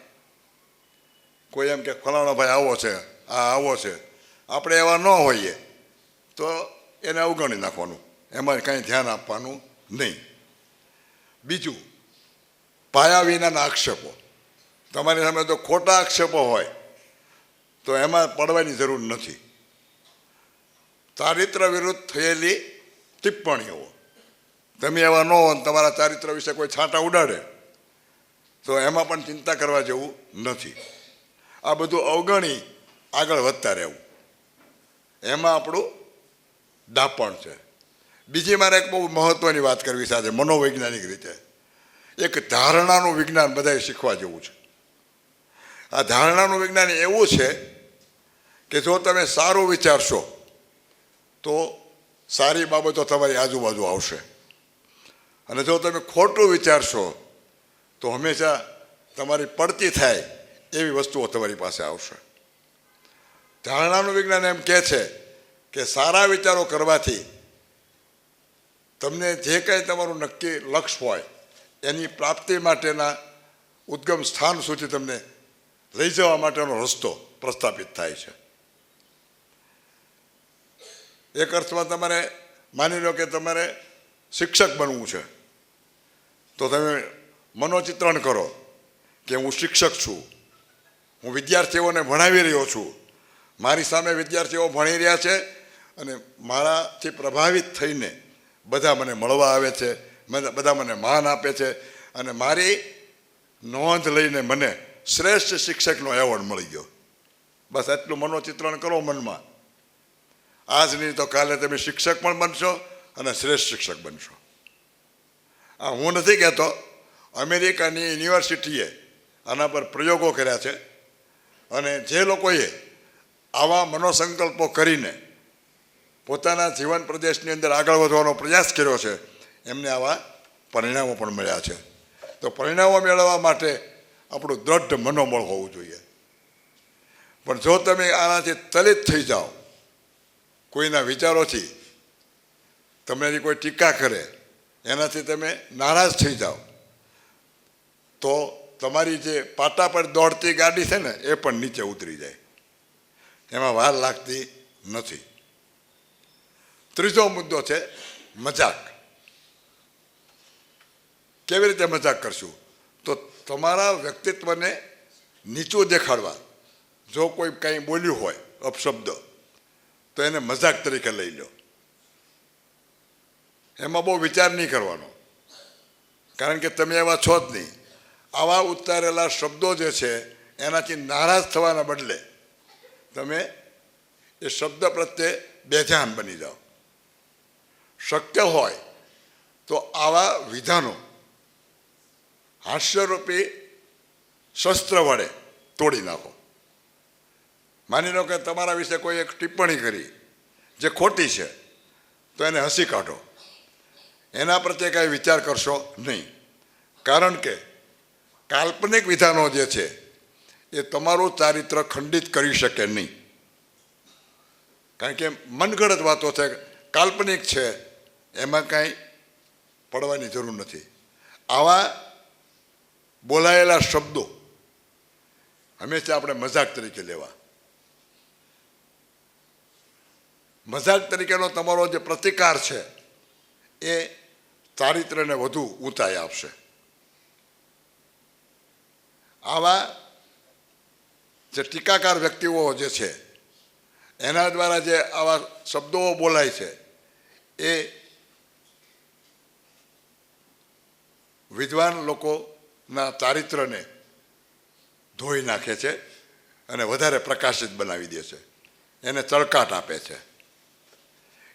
કોઈ એમ કે ફલાણો ભાઈ આવો છે, આ આવો છે, આપણે એવા ન હોઈએ તો એને અવગણી નાખવાનું, એમાં કંઈ ધ્યાન આપવાનું નહીં. બીજું, પાયા વિનાના આક્ષેપો. તમારી સામે તો ખોટા આક્ષેપો હોય તો એમાં પડવાની જરૂર નથી. ચારિત્ર વિરુદ્ધ થયેલી ટિપ્પણીઓ, તમે એવા ન હો તમારા ચારિત્ર વિશે કોઈ છાંટા ઉડાડે તો એમાં પણ ચિંતા કરવા જેવું નથી. આ બધું અવગણી આગળ વધતા રહેવું, એમાં આપણું ડાપણ છે. બીજી મારે એક બહુ મહત્ત્વની વાત કરવી સાથે મનોવૈજ્ઞાનિક રીતે. એક ધારણાનું વિજ્ઞાન બધાએ શીખવા જેવું છે. આ ધારણાનું વિજ્ઞાન એવું છે કે જો તમે સારું વિચારશો તો સારી બાબતો તમારી આજુબાજુ આવશે, અને જો તમે ખોટું વિચારશો તો હંમેશા તમારી પડતી થાય એવી વસ્તુઓ તમારી પાસે આવશે. ધારણાનું વિજ્ઞાન એમ કહે છે કે સારા વિચારો કરવાથી તમને જે કંઈ તમારું નક્કી લક્ષ્ય હોય એની પ્રાપ્તિ માટેના ઉદ્ગમ સ્થાન સુધી તમને લઈ જવા માટેનો રસ્તો પ્રસ્થાપિત થાય છે. એક અર્થમાં તમારે માની લો કે તમારે શિક્ષક બનવું છે તો તમે મનોચિત્રણ કરો કે હું શિક્ષક છું, હું વિદ્યાર્થીઓને ભણાવી રહ્યો છું, મારી સામે વિદ્યાર્થીઓ ભણી રહ્યા છે અને મારાથી પ્રભાવિત થઈને બધા મને મળવા આવે છે, બધા મને માન આપે છે અને મારી નોંધ લઈને મને શ્રેષ્ઠ શિક્ષકનો એવોર્ડ મળી ગયો. બસ એટલું મનોચિત્રણ કરો મનમાં. આજ નહીં તો કાલે તમે શિક્ષક પણ બનશો અને શ્રેષ્ઠ શિક્ષક બનશો. આ હું નથી કહેતો, અમેરિકાની યુનિવર્સિટીએ આના પર પ્રયોગો કર્યા છે અને જે લોકોએ આવા મનોસંકલ્પો કરીને પોતાના જીવન પ્રદેશની અંદર આગળ વધવાનો પ્રયાસ કર્યો છે એમને આવા પરિણામો પણ મળ્યા છે. તો પરિણામો મેળવવા માટે આપણું દ્રઢ મનોબળ હોવું જોઈએ. પણ જો તમે આનાથી ચલિત થઈ જાઓ, કોઈના વિચારોથી તમારી કોઈ ટીકા કરે એનાથી તમે નારાજ થઈ જાઓ તો તમારી જે પાટા પર દોડતી ગાડી છે ને એ પણ નીચે ઉતરી જાય, એમાં વાર લાગતી નથી. ત્રીજો મુદ્દો છે મજાક. કેવી રીતે મજાક કરશું? તો તમારા વ્યક્તિત્વને નીચું દેખાડવા જો કોઈ કંઈ બોલ્યું હોય અપશબ્દ તો એને મજાક તરીકે લઈ લો. એમાં બહુ વિચાર નહીં કરવાનો, કારણ કે તમે એવા છો જ નહીં. આવા ઉચ્ચારેલા શબ્દો જે છે એનાથી નારાજ થવાના બદલે તમે એ શબ્દ પ્રત્યે બેજાન બની જાઓ. શક્ય હોય તો આવા વિધાનો હાસ્યરૂપી શસ્ત્ર વડે તોડી નાખો. માની લો કે તમારા વિશે કોઈ એક ટિપ્પણી કરી જે ખોટી છે તો એને હસી કાઢો, એના પ્રત્યે કાંઈ વિચાર કરશો નહીં. કારણ કે કાલ્પનિક વિધાનો જે છે એ તમારું ચારિત્ર ખંડિત કરી શકે નહીં. કારણ કે મનગઢ વાતો છે, કાલ્પનિક છે, એમાં કાંઈ પડવાની જરૂર નથી. આવા બોલાયેલા શબ્દો હંમેશા આપણે મજાક તરીકે લેવા. મજાક તરીકેનો તમારો જે પ્રતિકાર છે એ ચારિત્રને વધુ ઊંચાઈ આપશે. આવા જે ટીકાકાર વ્યક્તિઓ જે છે એના દ્વારા જે આવા શબ્દો બોલાય છે એ વિદ્વાન લોકોના ચારિત્રને ધોઈ નાખે છે અને વધારે પ્રકાશિત બનાવી દે છે, એને ચળકાટ આપે છે.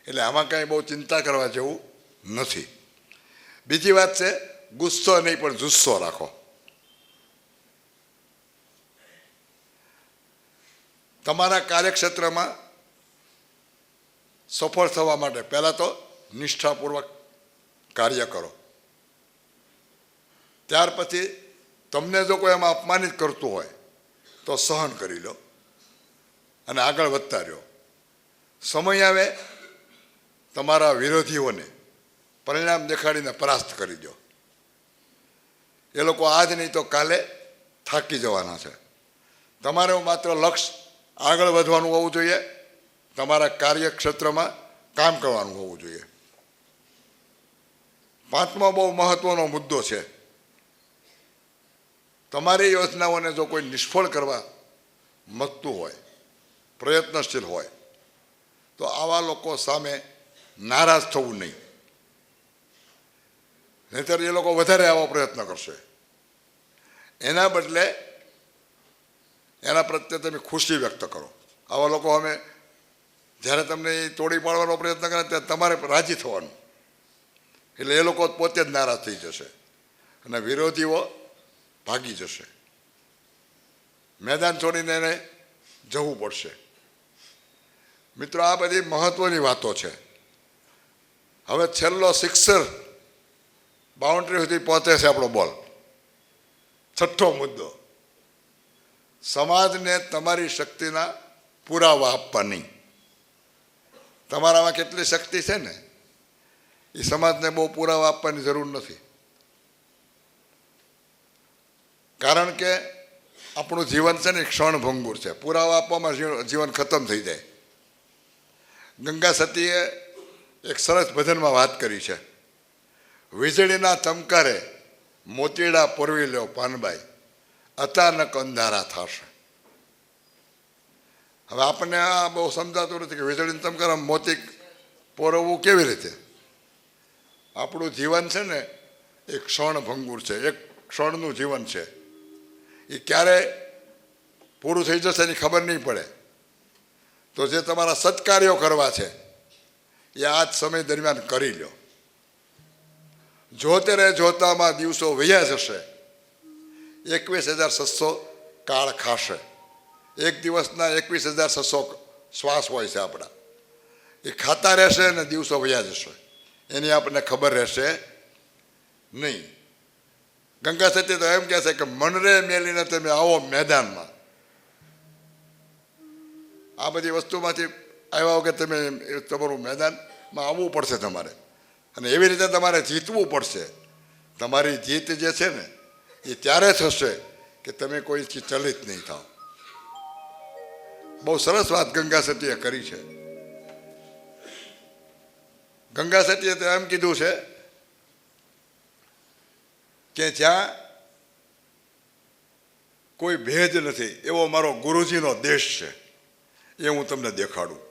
એટલે આમાં કાંઈ બહુ ચિંતા કરવા જેવું નથી. બીજી વાત છે, ગુસ્સો નહીં પણ જુસ્સો રાખો. તમારા કાર્યક્ષેત્રમાં સફળ થવા માટે પહેલાં તો નિષ્ઠાપૂર્વક કાર્ય કરો. ત્યાર પછી તમને જો કોઈ એમાં અપમાનિત કરતું હોય તો સહન કરી લો અને આગળ વધતા રહ્યો. સમય આવે તમારા વિરોધીઓને પરિણામ દેખાડીને પરાસ્ત કરી દો. એ લોકો આજ નહીં તો કાલે થાકી જવાના છે. તમારે માત્ર લક્ષ્ય આગળ વધવાનું હોવું જોઈએ, તમારા કાર્યક્ષેત્રમાં કામ કરવાનું હોવું જોઈએ. પાંચમો બહુ મહત્વનો મુદ્દો છે, તમારી યોજનાઓને જો કોઈ નિષ્ફળ કરવા માંગતું હોય, પ્રયત્નશીલ હોય, તો આવા લોકો સામે નારાજ થવું નહીં. નહીંતર એ લોકો વધારે આવો પ્રયત્ન કરશે. એના બદલે એના પ્રત્યે તમે ખુશી વ્યક્ત કરો. આવા લોકો અમે જ્યારે તમને એ તોડી પાડવાનો પ્રયત્ન કરે ત્યારે તમારે રાજી થવાનું. એટલે એ લોકો પોતે જ નારાજ થઈ જશે અને વિરોધીઓ ભાગી જશે. મેદાન છોડીને એને જવું પડશે. મિત્રો, આ બધી મહત્વની વાતો છે. હવે છેલ્લો સિક્સર બાઉન્ડ્રી સુધી પહોંચે છે આપણો બોલ. છઠ્ઠો મુદ્દો, સમાજને તમારી શક્તિના પુરાવા આપવા નહીં. તમારામાં કેટલી શક્તિ છે ને એ સમાજને બહુ પુરાવા આપવાની જરૂર નથી. કારણ કે આપણું જીવન છે ને ક્ષણભંગુર છે. પુરાવા આપવામાં જીવન ખતમ થઈ જાય. ગંગા સતીએ એક સરસ ભજનમાં વાત કરી છે, વીજળીના ચમકારે મોતીડા પોરવી લ્યો પાનબાઈ, અચાનક અંધારા થશે. હવે આપણને આ બહુ સમજાતું નથી કે વીજળીના ચમકારે મોતી પોરવવું કેવી રીતે. આપણું જીવન છે ને એ ક્ષણભંગુર છે, એક ક્ષણનું જીવન છે. એ ક્યારે પૂરું થઈ જશે એની ખબર નહીં પડે. તો જે તમારા સત્કાર્યો કરવા છે એ આ જ સમય દરમિયાન કરી લો. જોતેરે જોતામાં દિવસો વહ્યા જશે. 21,600 કાળ ખાશે. એક દિવસના 21,600 શ્વાસ હોય છે આપણા. એ ખાતા રહેશે અને દિવસો વહ્યા જશે. એની આપણને ખબર રહેશે નહીં. ગંગા સતી તો એમ કહે છે કે મનરે મેલીને તમે આવો મેદાનમાં. આ બધી વસ્તુમાંથી આવ્યા વગર તમે તમારું મેદાનમાં આવવું પડશે તમારે, અને એવી રીતે તમારે જીતવું પડશે. તમારી જીત જે છે ને એ ત્યારે થશે કે તમે કોઈથી ચલિત નહીં થાવ. બહુ સરસ વાત ગંગા સતીએ કરી છે. ગંગા સતીએ તો એમ કીધું છે કે જ્યાં કોઈ ભેદ નથી એવો મારો ગુરુજીનો દેશ છે, એ હું તમને દેખાડું.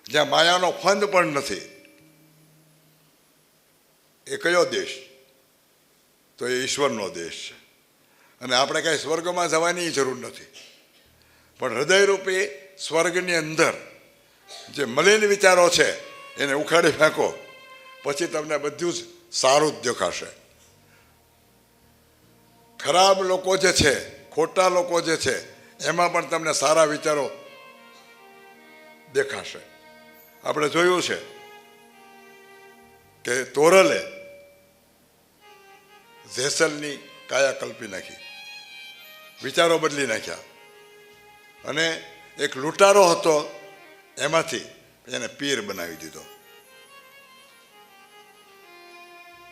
જ્યાં માયાનો ફંદ પણ નથી, એ કયો દેશ? તો એ ઈશ્વરનો દેશ છે. અને આપણે કાંઈ સ્વર્ગમાં જવાની જરૂર નથી, પણ હૃદયરૂપી સ્વર્ગની અંદર જે મલિન વિચારો છે એને ઉખાડી ફેંકો, પછી તમને બધું જ સારું જ દેખાશે. ખરાબ લોકો જે છે, ખોટા લોકો જે છે, એમાં પણ તમને સારા વિચારો દેખાશે. આપણે જોયું છે કે તોરલે જેસલની કાયા કલ્પી નાખી, વિચારો બદલી નાખ્યા, અને એક લૂંટારો હતો એમાંથી એને પીર બનાવી દીધો.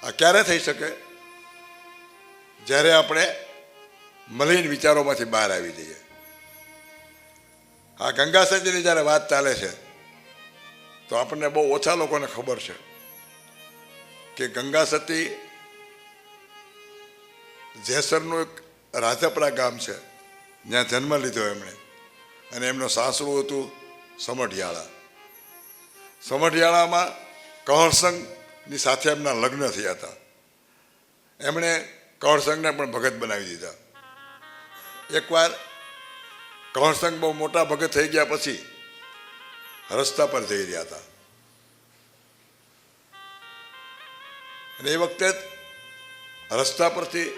આ ક્યારે થઈ શકે? જ્યારે આપણે મલિન વિચારોમાંથી બહાર આવી જઈએ. આ ગંગા સતીની જ્યારે વાત ચાલે છે તો આપણને બહુ ઓછા લોકોને ખબર છે કે ગંગા સતી જેસરનું એક રાજપરા ગામ છે, જ્યાં જન્મ લીધો એમણે, અને એમનું સાસરું હતું સમઢિયાળા. સમઢિયાળામાં કહરસંગની સાથે એમના લગ્ન થયા હતા. એમણે કહરસંગને પણ ભગત બનાવી દીધા. એકવાર કહરસંગ બહુ મોટા ભગત થઈ ગયા પછી રસ્તા પર જઈ રહ્યા હતા, અને એ વખતે રસ્તા પરથી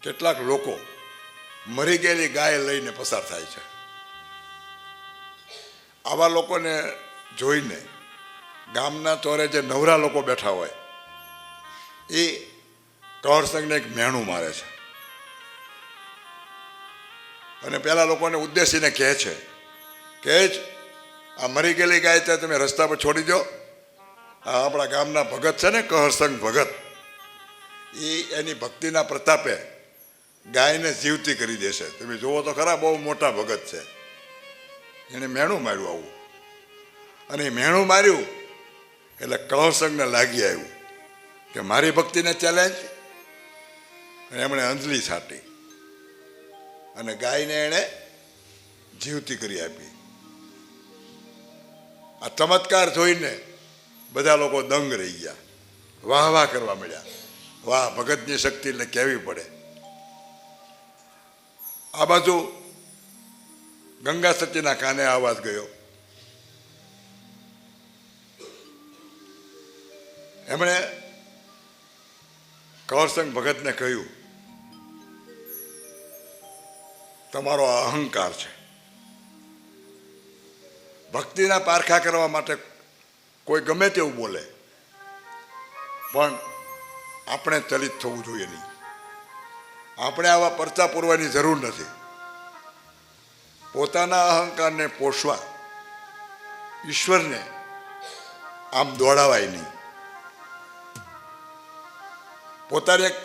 કેટલાક લોકો મરી ગયેલી ગાય લઈને પસાર થાય છે. આવા લોકોને જોઈને ગામના ચોરે જે નવરા લોકો બેઠા હોય એ કહરસંગને એક મેણું મારે છે, અને પેલા લોકોને ઉદ્દેશીને કહે છે કે જ આ મરી ગયેલી ગાય ત્યાં તમે રસ્તા પર છોડી દો. આ આપણા ગામના ભગત છે ને, કહરસંગ ભગત, એ એની ભક્તિના પ્રતાપે ગાયને જીવતી કરી દેશે. તમે જુઓ તો ખરા, બહુ મોટા ભગત છે. એને મેણું માર્યું આવું, અને એ મેણું માર્યું એટલે કહરસંગને લાગી આવ્યું કે મારી ભક્તિને ચેલેન્જ. અને એમણે અંજલિ છાંટી અને ગાયને એણે જીવતી કરી આપી. આ ચમત્કાર જોઈને બધા લોકો દંગ રહી ગયા, વાહ વાહ કરવા મળ્યા. વાહ, ભગતની શક્તિ એટલે કહેવી પડે. આ બાજુ ગંગા સતીના કાને આવાજ ગયો. એમણે કહરસંગ ભગતને કહ્યું, તમારો આ અહંકાર છે. ભક્તિના પારખા કરવા માટે કોઈ ગમે તેવું બોલે, પણ આપણે ચલિત થવું જોઈએ નહીં. આપણે આવા પરચા પૂરવાની જરૂર નથી. પોતાના અહંકારને પોષવા ઈશ્વરને આમ દોડાવાય નહીં. પોતાને એક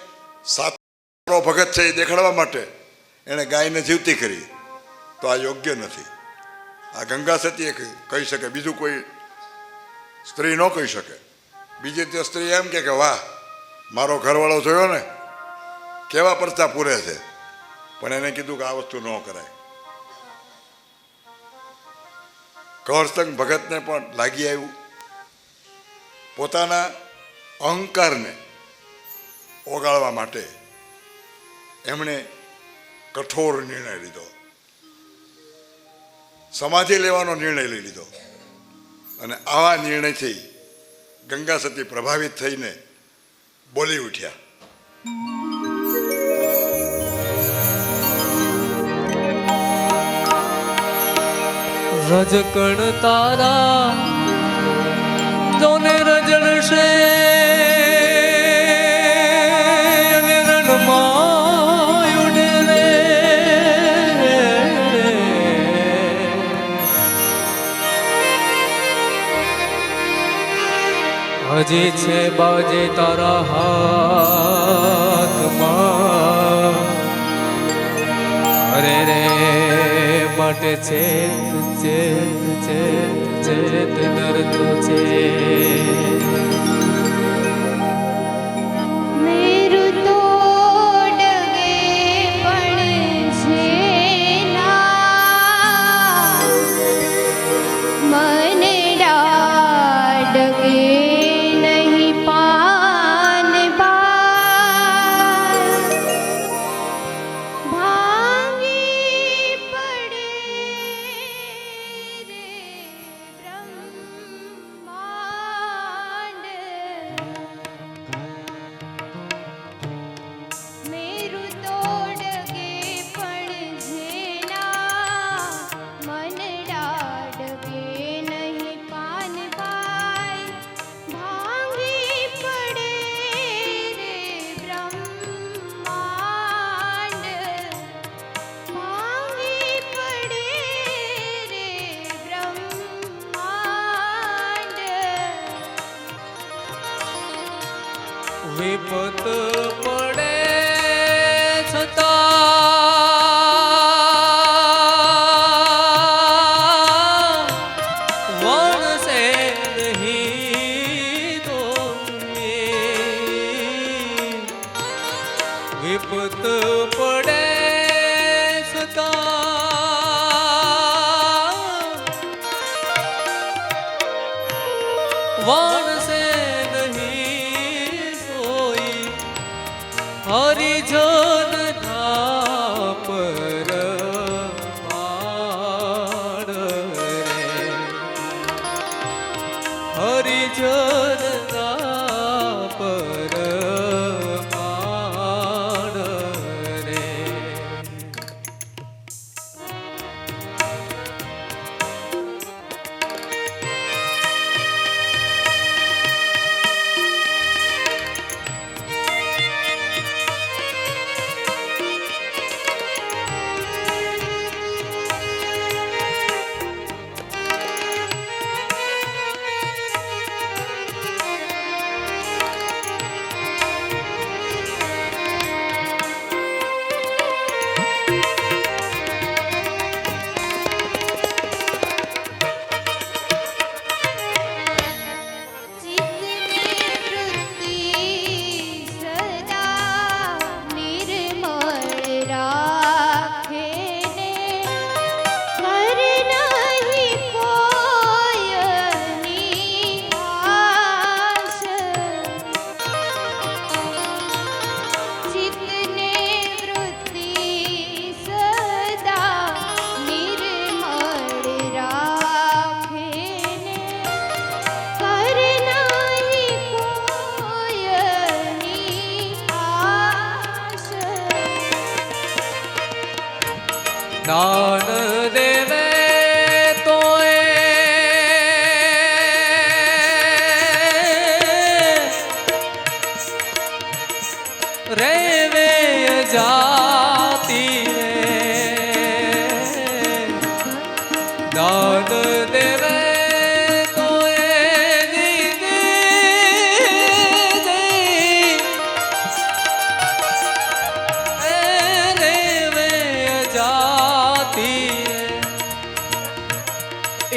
સારો ભગત છે એ દેખાડવા માટે એણે ગાયને જીવતી કરી, તો આ યોગ્ય નથી. આ ગંગા સતી કહી શકે, બીજું કોઈ સ્ત્રી ન કહી શકે. બીજી તો સ્ત્રી એમ કે વાહ, મારો ઘરવાળો જોયો ને કેવા પરચા પૂરે છે, પણ એને કીધું કે આ વસ્તુ ન કરાય. કહરસંગ ભગતને પણ લાગી આવ્યું. પોતાના અહંકારને ઓગાળવા માટે એમણે કઠોર નિર્ણય લીધો, સમાધિ લેવાનો નિર્ણય લઈ લીધો. અને આવા નિર્ણયથી ગંગા સતી પ્રભાવિત થઈને બોલી ઉઠ્યા. રજકણ તારા જોને રજણશે અને રણમાં ઉડે રે. હજી છે બાજે તારા હાથમાં, અરે રે માટે ચેત ચેત ચેત ચેત ડરતો છે. મેરુ તો ડગે પણ છે ના, મને ડગે નહીં પાન ભાંગી પડે રે બ્રહ્મા. વિપત પડે છતાં વણસે નહીં દોરી. વિપત પડે છતાં વણસે નહીં સોઈ. હરિજન ના પર પાડ રે. હરિજન ના પર પાડ રે. દાન દેવે તોય રેવે જાતી દાન દેવે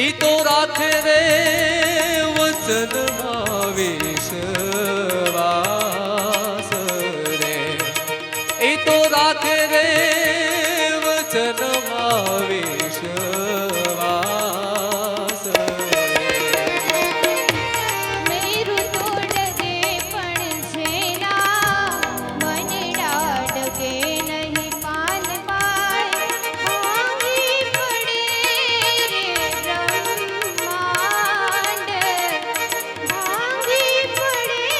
ઈ તો રાખે રે વચનમાં વિશ્વાસ રે. ઈ તો રાખે રે વચનમાં વિશ્વાસ રે. મેરુ તો ડગે પણ છેના મને ડાડગે નહીં પાન પાય ભાંગી પડે રે બ્રહ્માંડ ભાંગી પડે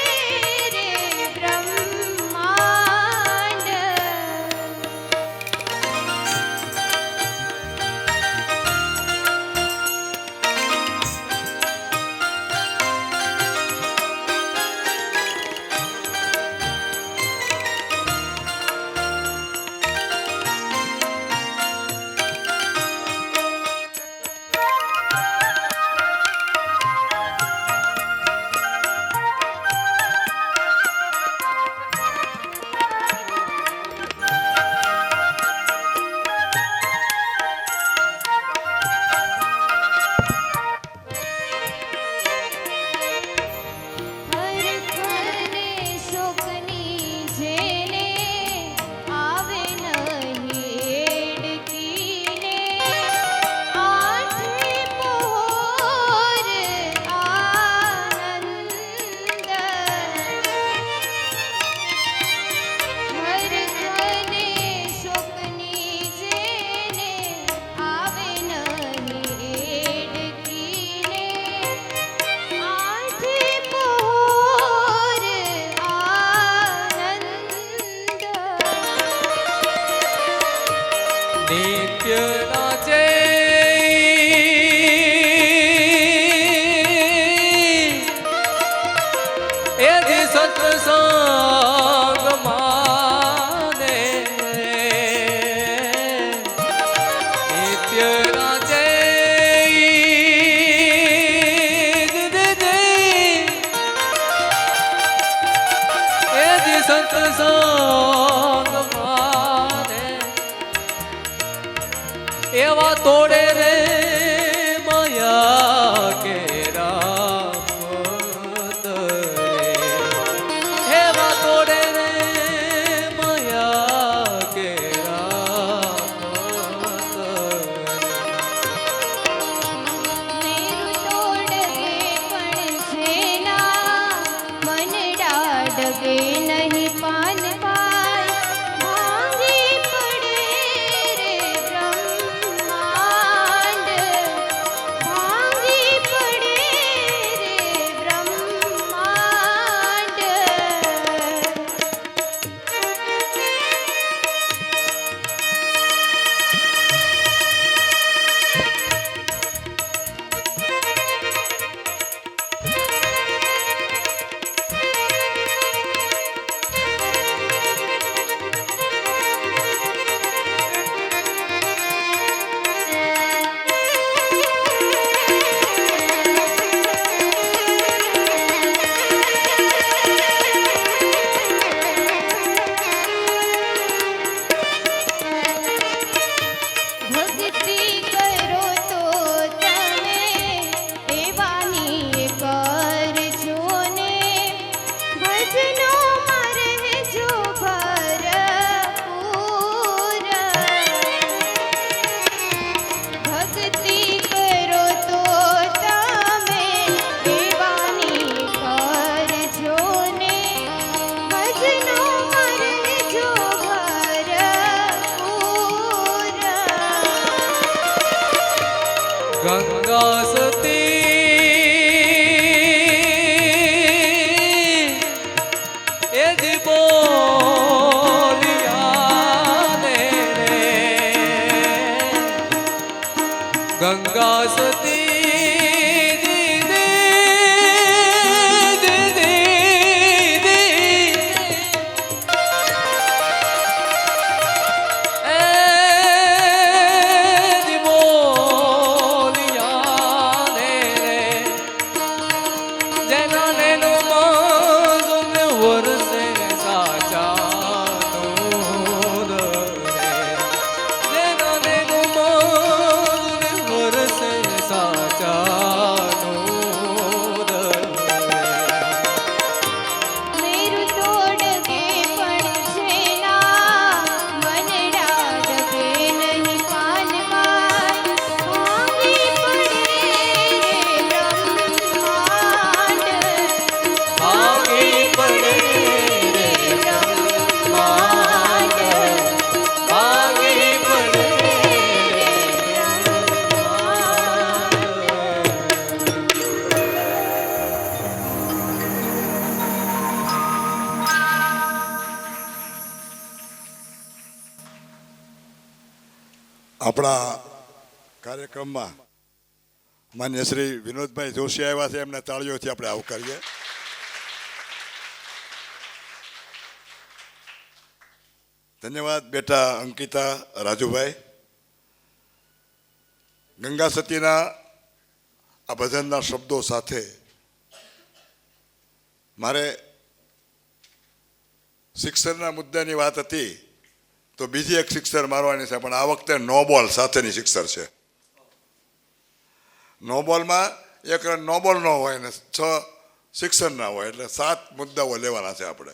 મેરું તોડ કે પણ છેલા મનડા ડગે નહીં પાનમાં ભાંગી પડે રે બ્રહ્માંડ ભાંગી પડે રે બ્રહ્માંડ ભાંગી પડે આપણા કાર્યક્રમમાં માન્ય શ્રી વિનોદભાઈ જોશી આવ્યા છે, એમને તાળીઓથી આપણે આવકારીએ. ધન્યવાદ બેટા અંકિતા, રાજુભાઈ. ગંગા સતીના આ ભજનના શબ્દો સાથે મારે શિક્ષણના મુદ્દાની વાત હતી તો બીજી એક શિક્ષર મારવાની છે, પણ આ વખતે નોબોલ સાથેની શિક્ષર છે. નોબોલમાં એક નોબોલ ન હોય ને 6 શિક્ષણ ના હોય, એટલે 7 મુદ્દાઓ લેવાના છે આપણે.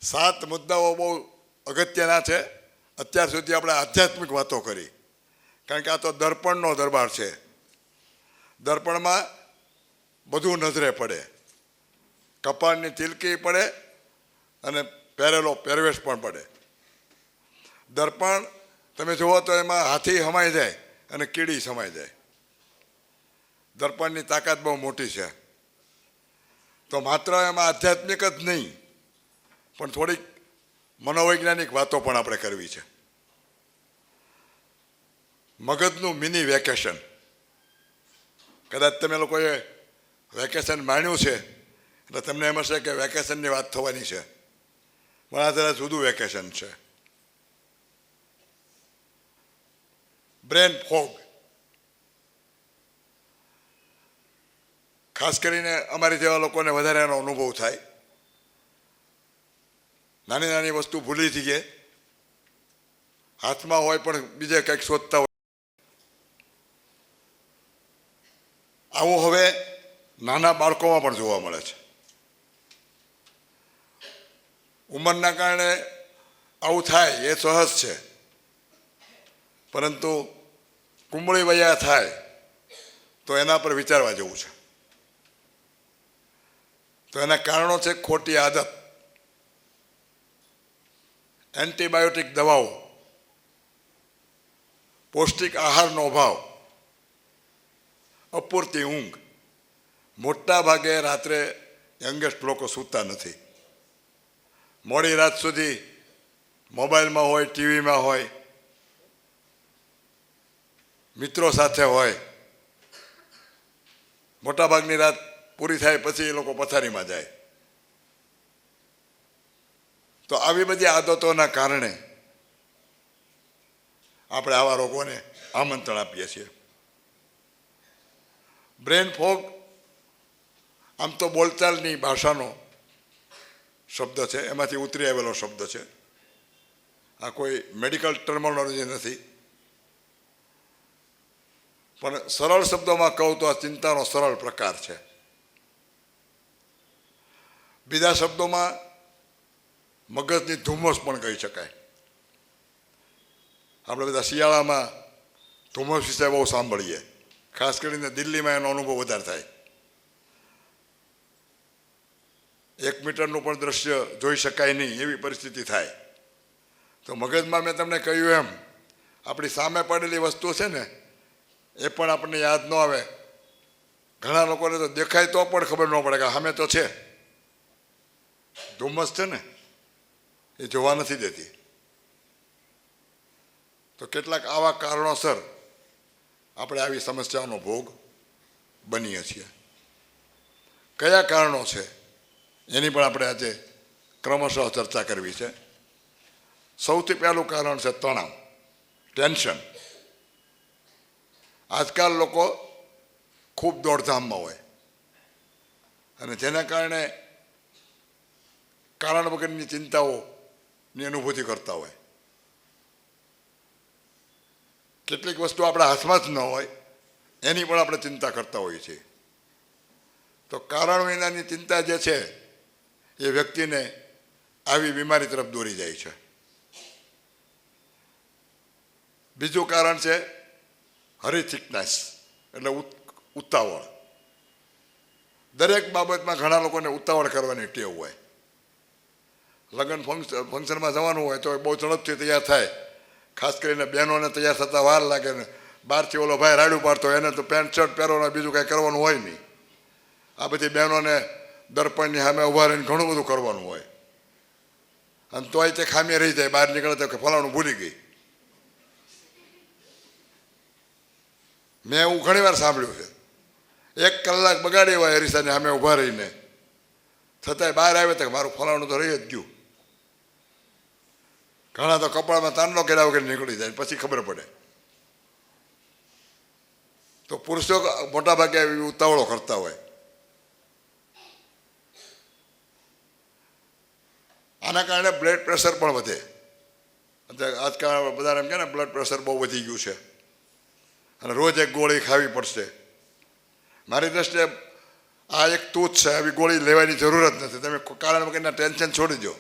7 મુદ્દાઓ બહુ અગત્યના છે. અત્યાર સુધી આપણે આધ્યાત્મિક વાતો કરી, કારણ કે આ તો દર્પણનો દરબાર છે. દર્પણમાં બધું નજરે પડે, કપાળની તિલકી પડે અને પહેરેલો પહેરવેશ પણ પડે. દર્પણ તમે જુઓ તો એમાં હાથી સમાઈ જાય અને કીડી સમાઈ જાય. દર્પણની તાકાત બહુ મોટી છે. તો માત્ર એમાં આધ્યાત્મિક જ નહીં, પણ થોડીક મનોવૈજ્ઞાનિક વાતો પણ આપણે કરવી છે. મગજનું મિની વેકેશન. કદાચ તમે લોકોએ વેકેશન માણ્યું છે એટલે તમને એમ હશે કે વેકેશનની વાત થવાની છે, પણ આ જરા જુદું વેકેશન છે. Brain fog. ખાસ કરીને અમારી જેવા લોકોને વધારે એનો અનુભવ થાય. નાની નાની વસ્તુ ભૂલી જઈએ, હાથમાં હોય પણ બીજે કંઈક શોધતા હોય. આવું હવે નાના બાળકોમાં પણ જોવા મળે છે. ઉંમરના કારણે આવું થાય એ સહજ છે, પરંતુ કુંબળી વયા થાય તો એના પર વિચારવા જેવું છે. તો એના કારણો છે ખોટી આદત, એન્ટીબાયોટિક દવાઓ, પૌષ્ટિક આહારનો અભાવ, અપૂરતી ઊંઘ. મોટા ભાગે રાત્રે યંગેસ્ટ લોકો સૂતા નથી. મોડી રાત સુધી મોબાઈલમાં હોય, ટીવીમાં હોય, મિત્રો સાથે હોય. મોટાભાગની રાત પૂરી થાય પછી એ લોકો પથારીમાં જાય. તો આવી બધી આદતોના કારણે આપણે આવા રોગોને આમંત્રણ આપીએ છીએ. બ્રેન ફોગ આમ તો બોલચાલની ભાષાનો શબ્દ છે, એમાંથી ઉતરી આવેલો શબ્દ છે. આ કોઈ મેડિકલ ટર્મિનોલોજી નથી, પણ સરળ શબ્દોમાં કહું તો આ ચિંતાનો સરળ પ્રકાર છે. બીજા શબ્દોમાં મગજની ધુમ્મસ પણ કહી શકાય. આપણે બધા શિયાળામાં ધુમ્મસ વિશે બહુ સાંભળીએ, ખાસ કરીને દિલ્હીમાં એનો અનુભવ વધારે થાય. 1 મીટરનું પણ દ્રશ્ય જોઈ શકાય નહીં એવી પરિસ્થિતિ થાય. તો મગજમાં મેં તમને કહ્યું એમ આપણી સામે પડેલી વસ્તુ છે ને, એ પણ આપણને યાદ ન આવે. ઘણા લોકોને તો દેખાય તો પણ ખબર ન પડે કે સામે તો છે. ધુમ્મસ છે ને, એ જોવા નથી દેતી. તો કેટલાક આવા કારણોસર આપણે આવી સમસ્યાઓનો ભોગ બનીએ છીએ. કયા કારણો છે એની પણ આપણે આજે ક્રમશઃ ચર્ચા કરવી છે. સૌથી પહેલું કારણ છે તણાવ, ટેન્શન. આજકાલ લોકો ખૂબ દોડધામમાં હોય અને જેના કારણે કારણ વગરની ચિંતાઓની અનુભૂતિ કરતા હોય. કેટલીક વસ્તુ આપણા હાથમાં જ ન હોય એની પણ આપણે ચિંતા કરતા હોઈએ છીએ. તો કારણ વિનાની ચિંતા જે છે એ વ્યક્તિને આવી બીમારી તરફ દોરી જાય છે. બીજું કારણ છે હરી થિકનેસ, એટલે ઉતાવળ. દરેક બાબતમાં ઘણા લોકોને ઉતાવળ કરવાની ટેવ હોય. લગ્ન ફંક્શનમાં જવાનું હોય તો બહુ ઝડપથી તૈયાર થાય. ખાસ કરીને બહેનોને તૈયાર થતાં વાર લાગે ને બહારથી ઓલો ભાઈ રાડું પાડતો હોય એને તો પેન્ટ શર્ટ પહેરવાનું, બીજું કાંઈ કરવાનું હોય નહીં. આ બધી બહેનોને દર્પણની સામે ઊભા રહીને ઘણું બધું કરવાનું હોય અને તોય તે ખામી રહી જાય. બહાર નીકળે તો કે ફલાણું ભૂલી ગઈ. મેં એવું ઘણી વાર સાંભળ્યું છે. 1 કલાક બગાડી હોય અરીસાની સામે ઊભા રહીને, છતાંય બહાર આવે તો મારું ફલાણું તો રહી જ ગયું. ઘણા તો કપાળમાં તાંડલો કર્યા વગર નીકળી જાય, પછી ખબર પડે. તો પુરુષો મોટાભાગે એવી ઉતાવળો કરતા હોય. આના કારણે બ્લડ પ્રેશર પણ વધે. આજકાલ બધા એમ કહે ને બ્લડ પ્રેશર બહુ વધી ગયું છે અને રોજ એક ગોળી ખાવી પડશે. મારી દ્રષ્ટિએ આ એક તૂત છે, આવી ગોળી લેવાની જરૂર જ નથી. તમે કારણ વગરના ટેન્શન છોડી દો.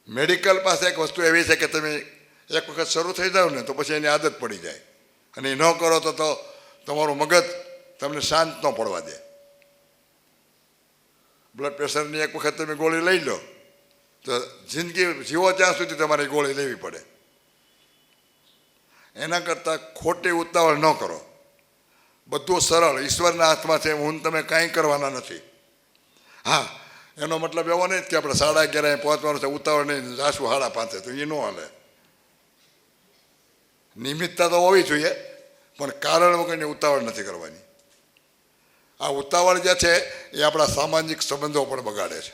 મેડિકલ પાસે એક વસ્તુ એવી છે કે તમે એક વખત શરૂ થઈ જાઓ ને તો પછી એની આદત પડી જાય અને એ ન કરો તો તમારું મગજ તમને શાંત ન પડવા દે. બ્લડ પ્રેશરની એક વખત તમે ગોળી લઈ લો તો જિંદગી જીવો ત્યાં સુધી તમારે ગોળી લેવી પડે. એના કરતાં ખોટી ઉતાવળ ન કરો. બધું સરળ, ઈશ્વરના હાથમાં છે. હું તમે કાંઈ કરવાના નથી. હા, એનો મતલબ એવો નહીં કે આપણે 11:30 પહોંચવાનું છે, ઉતાવળ નહીં, જાશું 5:30, તો એ ન હાલે. નિમિત્તતા તો હોવી જોઈએ પણ કારણ વગરની ઉતાવળ નથી કરવાની. આ ઉતાવળ જે છે એ આપણા સામાજિક સંબંધો પણ બગાડે છે.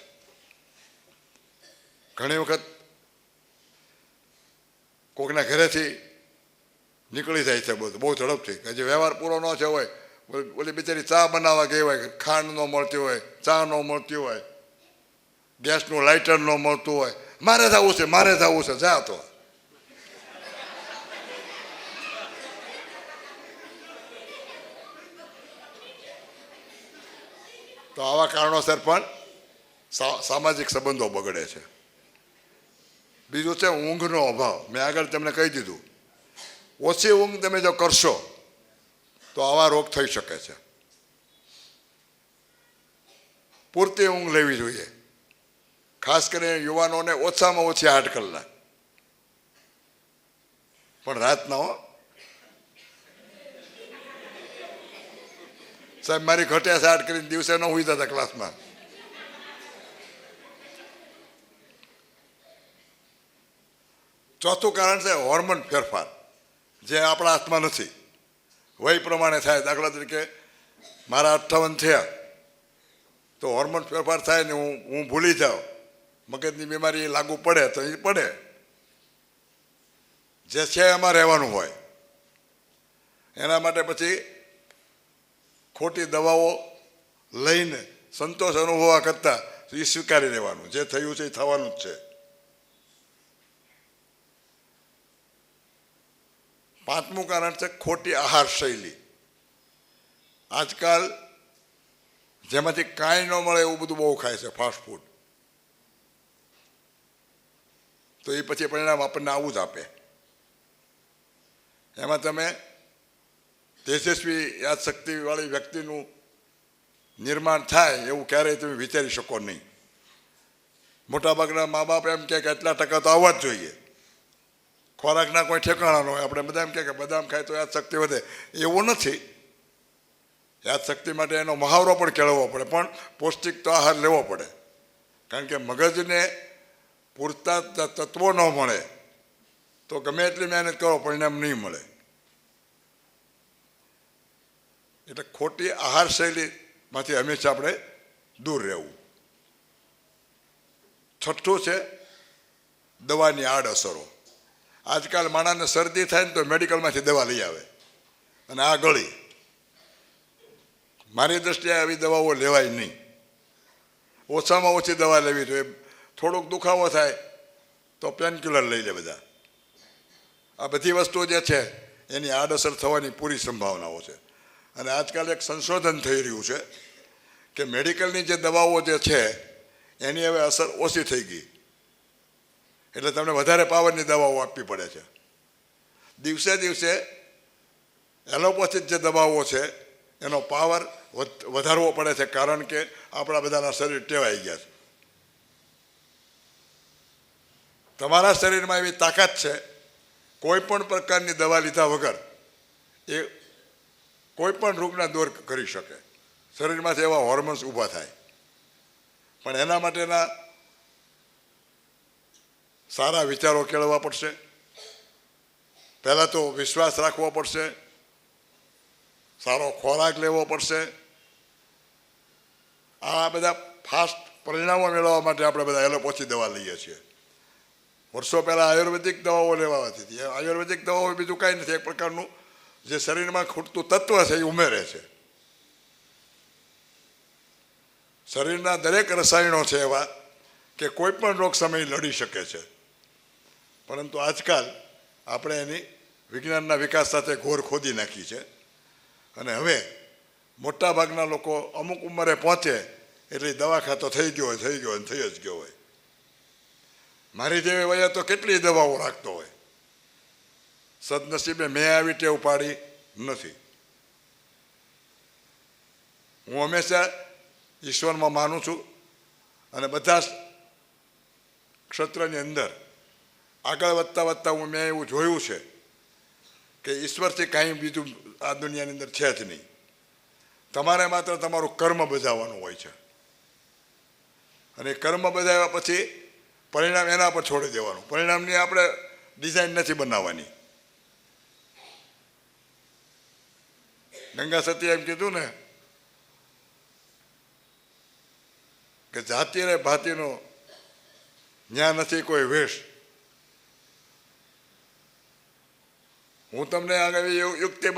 ઘણી વખત કોઈકના ઘરેથી નીકળી જાય છે બધું બહુ ઝડપથી, કે જે વ્યવહાર પૂરો ન થયો હોય, ઓલી બિચારી ચા બનાવવા ગઈ હોય, ખાંડ ન મળતી હોય, ચા ન મળતી હોય, ગેસનું લાઇટર ન મળતું હોય, મારે જવું છે, મારે જવું છે, જા તો. તો આવા કારણોસર પણ સામાજિક સંબંધો બગડે છે. બીજું છે ઊંઘનો અભાવ. મેં આગળ તમને કહી દીધું, ઓછી ઊંઘ તમે જો કરશો તો આવા રોગ થઈ શકે છે. પૂરતી ઊંઘ લેવી જોઈએ. ખાસ કરીને યુવાનોને ઓછામાં ઓછી 8 કલાક, પણ રાતના હો. સાહેબ મારી ઘટે 8 કરીને દિવસે ન હોઈ જતા ક્લાસમાં. ચોથું કારણ છે હોર્મોન ફેરફાર, જે આપણા હાથમાં નથી. વય પ્રમાણે થાય. દાખલા તરીકે મારા 58 થયા તો હોર્મોન ફેરફાર થાય ને હું ભૂલી જાઉં, મગજની બીમારી લાગુ પડે તો એ પડે. જે છે એમાં રહેવાનું હોય. એના માટે પછી ખોટી દવાઓ લઈને સંતોષ અનુભવવા કરતાં એ સ્વીકારી લેવાનું, જે થયું છે એ થવાનું જ છે. 5મું કારણ છે ખોટી આહાર શૈલી. આજકાલ જેમાંથી કાંઈ ન મળે એવું બધું બહુ ખાય છે, ફાસ્ટ ફૂડ. તો એ પછી પરિણામ આપણને આવું જ આપે. એમાં તમે તેજસ્વી યાદશક્તિવાળી વ્યક્તિનું નિર્માણ થાય એવું ક્યારેય તમે વિચારી શકો નહીં. મોટાભાગના મા બાપ એમ કહે કે એટલા ટકા તો આવવા જ જોઈએ. ખોરાકના કોઈ ઠેકાણા ન હોય. આપણે બધા એમ કહે કે બદામ ખાય તો યાદશક્તિ વધે. એવું નથી. યાદશક્તિ માટે એનો મહાવરો પણ કેળવવો પડે, પણ પૌષ્ટિક તો આહાર લેવો પડે. કારણ કે મગજને પૂરતા તત્વો ન મળે તો ગમે એટલી મહેનત કરો પરિણામ નહીં મળે. એટલે ખોટી આહાર શૈલીમાંથી હંમેશા આપણે દૂર રહેવું. છઠ્ઠું છે દવાની આડઅસરો. આજકાલ માણસને શરદી થાય ને તો મેડિકલમાંથી દવા લઈ આવે અને આ ગળી. મારી દ્રષ્ટિએ આવી દવાઓ લેવાય નહીં. ઓછામાં ઓછી દવા લેવી જોઈએ. થોડોક દુખાવો થાય તો પેનકિલર લઈ લે બધા. આ બધી વસ્તુઓ જે છે એની આડઅસર થવાની પૂરી સંભાવનાઓ છે. અને આજકાલ એક સંશોધન થઈ રહ્યું છે કે મેડિકલની જે દવાઓ જે છે એની હવે અસર ઓછી થઈ ગઈ. એટલે તમને વધારે પાવરની દવાઓ આપવી પડે છે. દિવસે દિવસે એલોપેથિક જે દવાઓ છે એનો પાવર વધારવો પડે છે, કારણ કે આપણા બધાના શરીર ટેવાઈ ગયા છે. તમારા શરીરમાં એવી તાકાત છે કોઈ પણ પ્રકારની દવા લીધા વગર એ કોઈ પણ રોગના દૂર કરી શકે. શરીરમાંથી એવા હોર્મોન્સ ઊભા થાય. પણ એના માટેના સારા વિચારો કેળવવા પડશે. પહેલાં તો વિશ્વાસ રાખવો પડશે, સારો ખોરાક લેવો પડશે. આ બધા ફાસ્ટ પરિણામો મેળવવા માટે આપણે બધા એલોપેથી દવા લઈએ છીએ. વર્ષો પહેલાં આયુર્વેદિક દવાઓ લેવાતી હતી. આયુર્વેદિક દવાઓ બીજું કાંઈ નથી, એક પ્રકારનું જે શરીરમાં ખૂટતું તત્વ છે એ ઉમેરે છે. શરીરના દરેક રસાયણો છે એવા કે કોઈ પણ રોગ સમય લડી શકે છે. પરંતુ આજકાલ આપણે એની વિજ્ઞાનના વિકાસ સાથે ઘોર ખોદી નાખી છે. અને હવે મોટાભાગના લોકો અમુક ઉંમરે પહોંચે એટલે દવાખાતો થઈ ગયો હોય થઈ જ ગયો હોય. મારી જેવી વયે તો કેટલી દવાઓ રાખતો હોય. સદનસીબે મેં આવી ટેવ પાડી નથી. હું હંમેશા ઈશ્વરમાં માનું છું અને બધા ક્ષેત્રની અંદર આગળ વધતા મેં એવું જોયું છે કે ઈશ્વરથી કાંઈ બીજું આ દુનિયાની અંદર છે જ નહીં. તમારે માત્ર તમારું કર્મ બજાવવાનું હોય છે. અને કર્મ બજાવ્યા પછી પરિણામ એના પર છોડી દેવાનું. પરિણામની આપણે ડિઝાઇન નથી બનાવવાની. ગંગા સતીએ એમ કીધું ને કે જાતિ રે ભાતિનો ન્યા નથી કોઈ વેશ. હું તમને આગળ યુક્તિ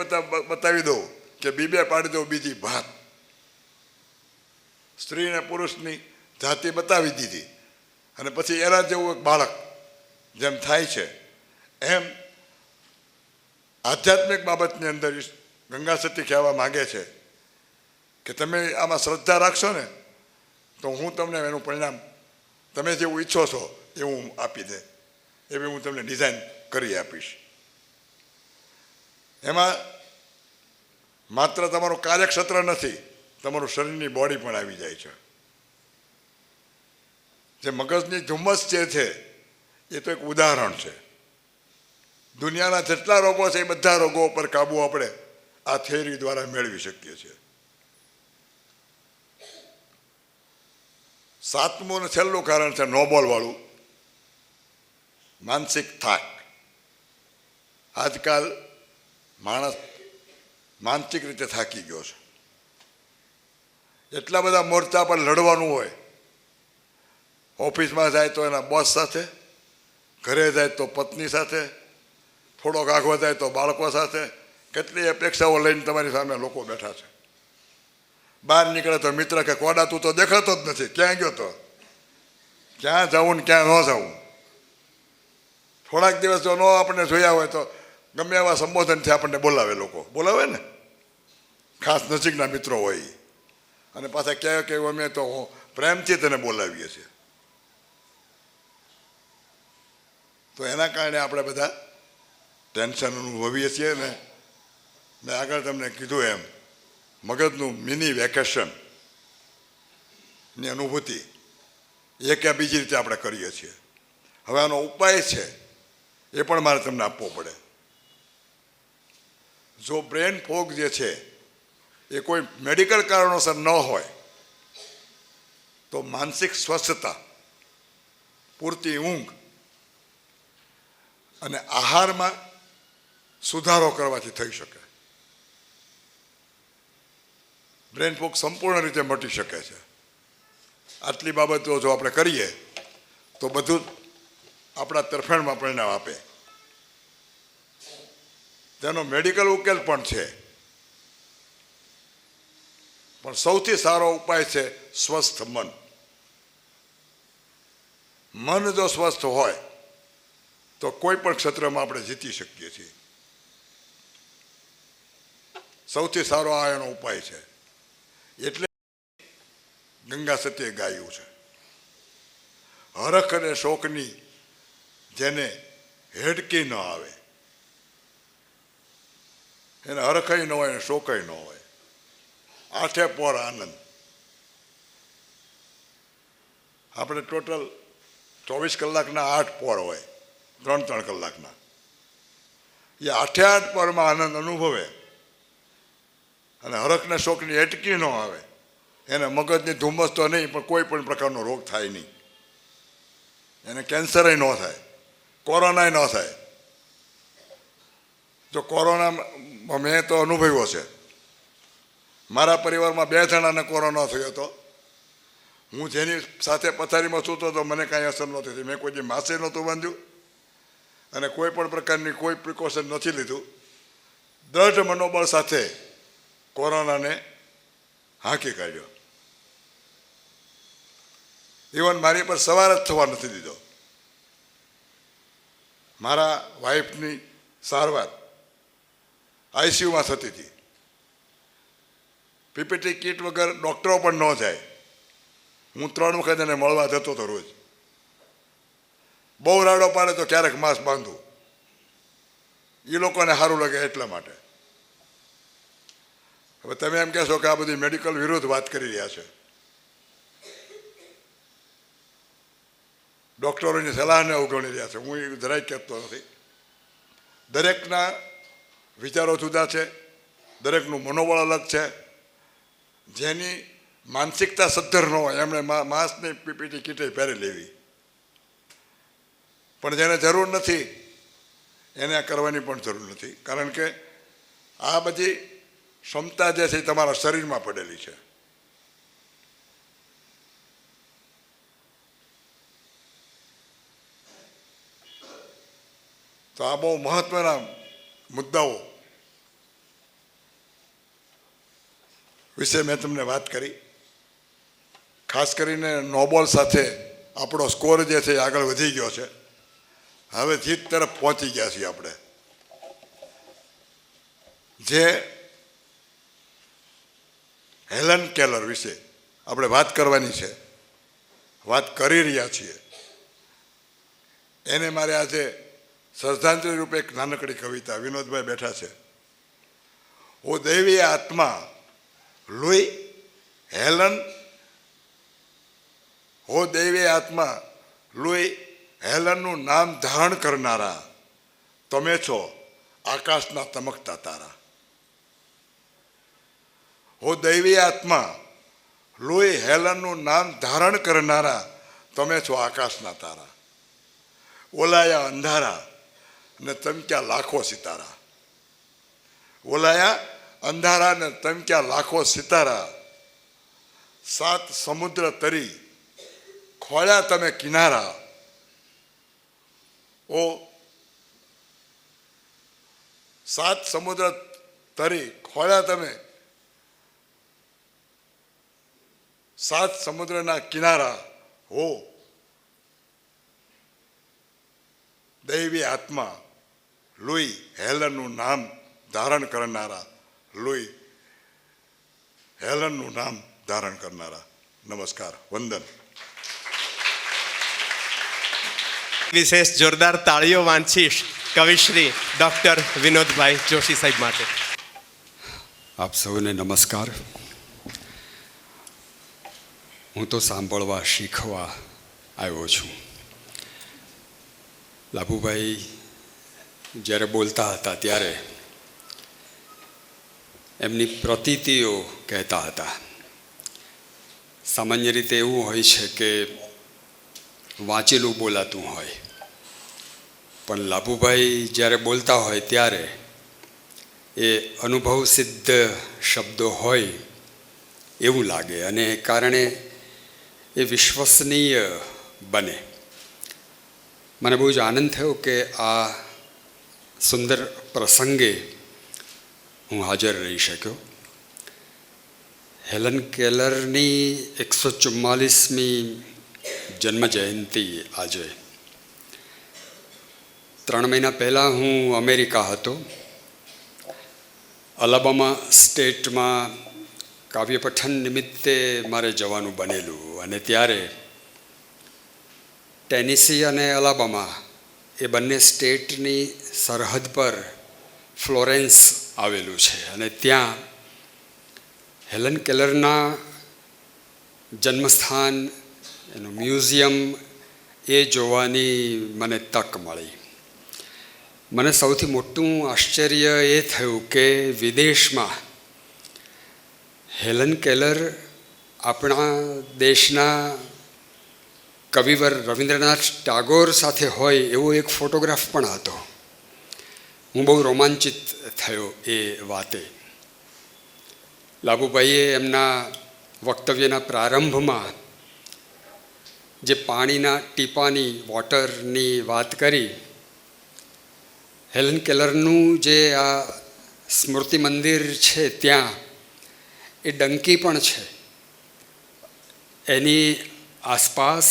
બતાવી દઉં કે બીબે પાડી દઉં બીજી ભાત. સ્ત્રી અને પુરુષની જાતિ બતાવી દીધી અને પછી એના જેવું એક બાળક જેમ થાય છે એમ આધ્યાત્મિક બાબતની અંદર ગંગા સતી કહેવા માગે છે કે તમે આમાં શ્રદ્ધા રાખશો ને તો હું તમને એનું પરિણામ તમે જેવું ઈચ્છો છો એવું હું આપી દે, એવી હું તમને ડિઝાઇન કરી આપીશ. એમાં માત્ર તમારું કાર્યક્ષેત્ર નથી, તમારું શરીરની બોડી પણ આવી જાય છે. જે મગજની ધુમ્મસ જે છે એ તો એક ઉદાહરણ છે. દુનિયાના જેટલા રોગો છે એ બધા રોગો પર કાબુ આપણે આ થિયરી દ્વારા મેળવી શકીએ છીએ. સાતમું અને છેલ્લું કારણ છે નોબલવાળું માનસિક થાક. આજકાલ માણસ માનસિક રીતે થાકી ગયો છે. એટલા બધા મોરચા પર લડવાનું હોય. ઓફિસમાં જાય તો એના બોસ સાથે, ઘરે જાય તો પત્ની સાથે, થોડોક આગળ જાય તો બાળકો સાથે. કેટલી અપેક્ષાઓ લઈને તમારી સામે લોકો બેઠા છે. બહાર નીકળે તો મિત્ર કે કોડા તું તો દેખાતો જ નથી, ક્યાં ગયો તો, ક્યાં જવું ને ક્યાં ન જવું. થોડાક દિવસ જો ન આપણને જોયા હોય તો ગમે એવા સંબોધનથી આપણને બોલાવે. લોકો બોલાવે ને, ખાસ નજીકના મિત્રો હોય અને પાછા કહે કે અમે તો પ્રેમથી તને બોલાવીએ છીએ. તો એના કારણે આપણે બધા ટેન્શન અનુભવીએ છીએ ને. મેં આગળ તમને કીધું એમ મગજનું મિની વેકેશનની અનુભૂતિ એ કે બીજી રીતે આપણે કરીએ છીએ. હવે આનો ઉપાય છે એ પણ મારે તમને આપવો પડે. જો બ્રેન ફોગ જે છે એ કોઈ મેડિકલ કારણોસર ન હોય તો માનસિક સ્વસ્થતા, પૂરતી ઊંઘ અને આહારમાં સુધારો કરવાથી થઈ શકે. બ્રેન ફોગ સંપૂર્ણ રીતે મટી શકે છે. આટલી બાબતો જો આપણે કરીએ તો બધું આપણા તરફેણમાં પરિણામ આપે. તેનો મેડિકલ ઉકેલ પણ છે, પણ સૌથી સારો ઉપાય છે સ્વસ્થ મન. મન જો સ્વસ્થ હોય તો કોઈ પણ ક્ષેત્રમાં આપણે જીતી શકીએ છીએ. સૌથી સારો આ એનો ઉપાય છે. એટલે ગંગા સતીએ ગાયું છે, હરખ અને શોકની જેને હેડકી ન આવે, એને હરખય ન હોય ને શોકય ન હોય, આઠે પોર આનંદ. આપણે ટોટલ 24 કલાકના 8 પોર હોય, 3 કલાકના. એ 8 પોરમાં આનંદ અનુભવે અને હરખના શોકની હેટકી ન આવે, એને મગજની ધુમ્મસ તો નહીં, પણ કોઈ પણ પ્રકારનો રોગ થાય નહીં. એને કેન્સરય ન થાય, કોરોનાય ન થાય. જો કોરોનામાં મેં તો અનુભવ્યો છે. મારા પરિવારમાં 2 જણાને કોરોના થયો હતો. હું જેની સાથે પથારીમાં સૂતો તો મને કાંઈ અસર નહોતી થઈ. મેં કોઈ માસે નહોતું બાંધ્યું અને કોઈ પણ પ્રકારની કોઈ પ્રિકોશન નથી લીધું. દ્રઢ મનોબળ સાથે કોરોનાને હાંકી કાઢ્યો. ઇવન મારી પર સવાર જ થવા નથી દીધો. મારા વાઈફની સારવાર આઈસીયુમાં થતી હતી. પીપીટી કીટ વગર ડૉક્ટરો પણ ન જાય. હું 3 વખત એને મળવા જતો હતો રોજ. બહુ રાડો પાડે તો ક્યારેક માસ્ક બાંધું, એ લોકોને સારું લાગે એટલા માટે. હવે તમે એમ કહેશો કે આ બધી મેડિકલ વિરુદ્ધ વાત કરી રહ્યા છે. ડૉક્ટરોની સલાહને અવગણી રહ્યા છે. હું એ જરાય કહેતો નથી. દરેકના વિચારો જુદા છે, દરેકનું મનોબળ અલગ છે. જેની માનસિકતા સદ્ધર ન હોય એમણે માસ્કની પીપીટી કીટે પહેરી લેવી, પણ જેને જરૂર નથી એને આ કરવાની પણ જરૂર નથી. કારણ કે આ બધી ક્ષમતા જે છે એ તમારા શરીરમાં પડેલી છે. તો આ બહુ મહત્વના મુદ્દાઓ વિશે મેં તમને વાત કરી. ખાસ કરીને નોબલ સાથે આપણો સ્કોર જે છે એ આગળ વધી ગયો છે. હવે જીત તરફ પહોંચી ગયા છીએ આપણે. જે હેલન કેલર વિશે આપણે વાત કરવાની છે, વાત કરી રહ્યા છીએ. એને મારે આજે શ્રદ્ધાંજલિ રૂપે એક નાનકડી કવિતા, વિનોદભાઈ બેઠા છે. ઓ દૈવી આત્મા લુઈ હેલન, હો દૈવી આત્મા લુઈ હેલનનું નામ ધારણ કરનારા, તમે છો આકાશના તમકતા તારા. હો દૈવી આત્મા લુઈ હેલનનું નામ ધારણ કરનારા, તમે છો આકાશના તારા. ઓલાયા અંધારા ને તમક્યા લાખો સિતારા. ઓલાયા અંધારા ને તમક્યા લાખો સિતારા. 7 સમુદ્ર તરી ખોળ્યા તમે કિનારા. ઓ 7 સમુદ્ર તરી ખોળ્યા તમે, 7 સમુદ્રના કિનારા હો દૈવી આત્મા લુઈ હેલનનું નામ ધારણ કરનારા, લુઈ હેલનનું નામ ધારણ કરનારા. નમસ્કાર, વંદન. વિશેષ જોરદાર તાળીઓ વાંચીશ કવિશ્રી ડૉક્ટર વિનોદભાઈ જોશી સાહેબ માટે. આપ સૌને નમસ્કાર. હું તો સાંભળવા શીખવા આવ્યો છું. લાભુભાઈ જ્યારે બોલતા હતા ત્યારે એમની પ્રતીતિઓ કહેતા હતા. સામાન્ય રીતે એવું હોય છે કે વાંચેલું બોલાતું હોય, પણ લાભુભાઈ જ્યારે બોલતા હોય ત્યારે એ અનુભવ સિદ્ધ શબ્દો હોય એવું લાગે અને કારણે એ વિશ્વસનીય બને. મને બહુ જ આનંદ થયો કે આ સુંદર પ્રસંગે હું હાજર રહી શક્યો. હેલન કેલરની 144મી જન્મજયંતિ આજે. 3 મહિના પહેલાં હું અમેરિકા હતો. અલાબામા સ્ટેટમાં કાવ્ય પઠન નિમિત્તે મારે જવાનું બનેલું અને ત્યારે ટેનેસી અને અલાબામા એ બંને સ્ટેટની સરહદ પર ફ્લોરેન્સ આવેલું છે અને ત્યાં હેલન કેલરના જન્મસ્થાન એનું મ્યુઝિયમ એ જોવાની મને તક મળી. મને સૌથી મોટું આશ્ચર્ય એ થયું કે વિદેશમાં હેલન કેલર આપણા દેશના કવિવર રવિન્દ્રનાથ ટાગોર સાથે હોય એવો એક ફોટોગ્રાફ પણ હતો. હું બહુ રોમાંચિત થયો એ વાતે. લાભુભાઈએ એમના વક્તવ્યના પ્રારંભમાં જે પાણીના ટીપાની વોટરની વાત કરી, હેલન કેલરનું જે આ સ્મૃતિ મંદિર છે ત્યાં એ ડંકી પણ છે. એની આસપાસ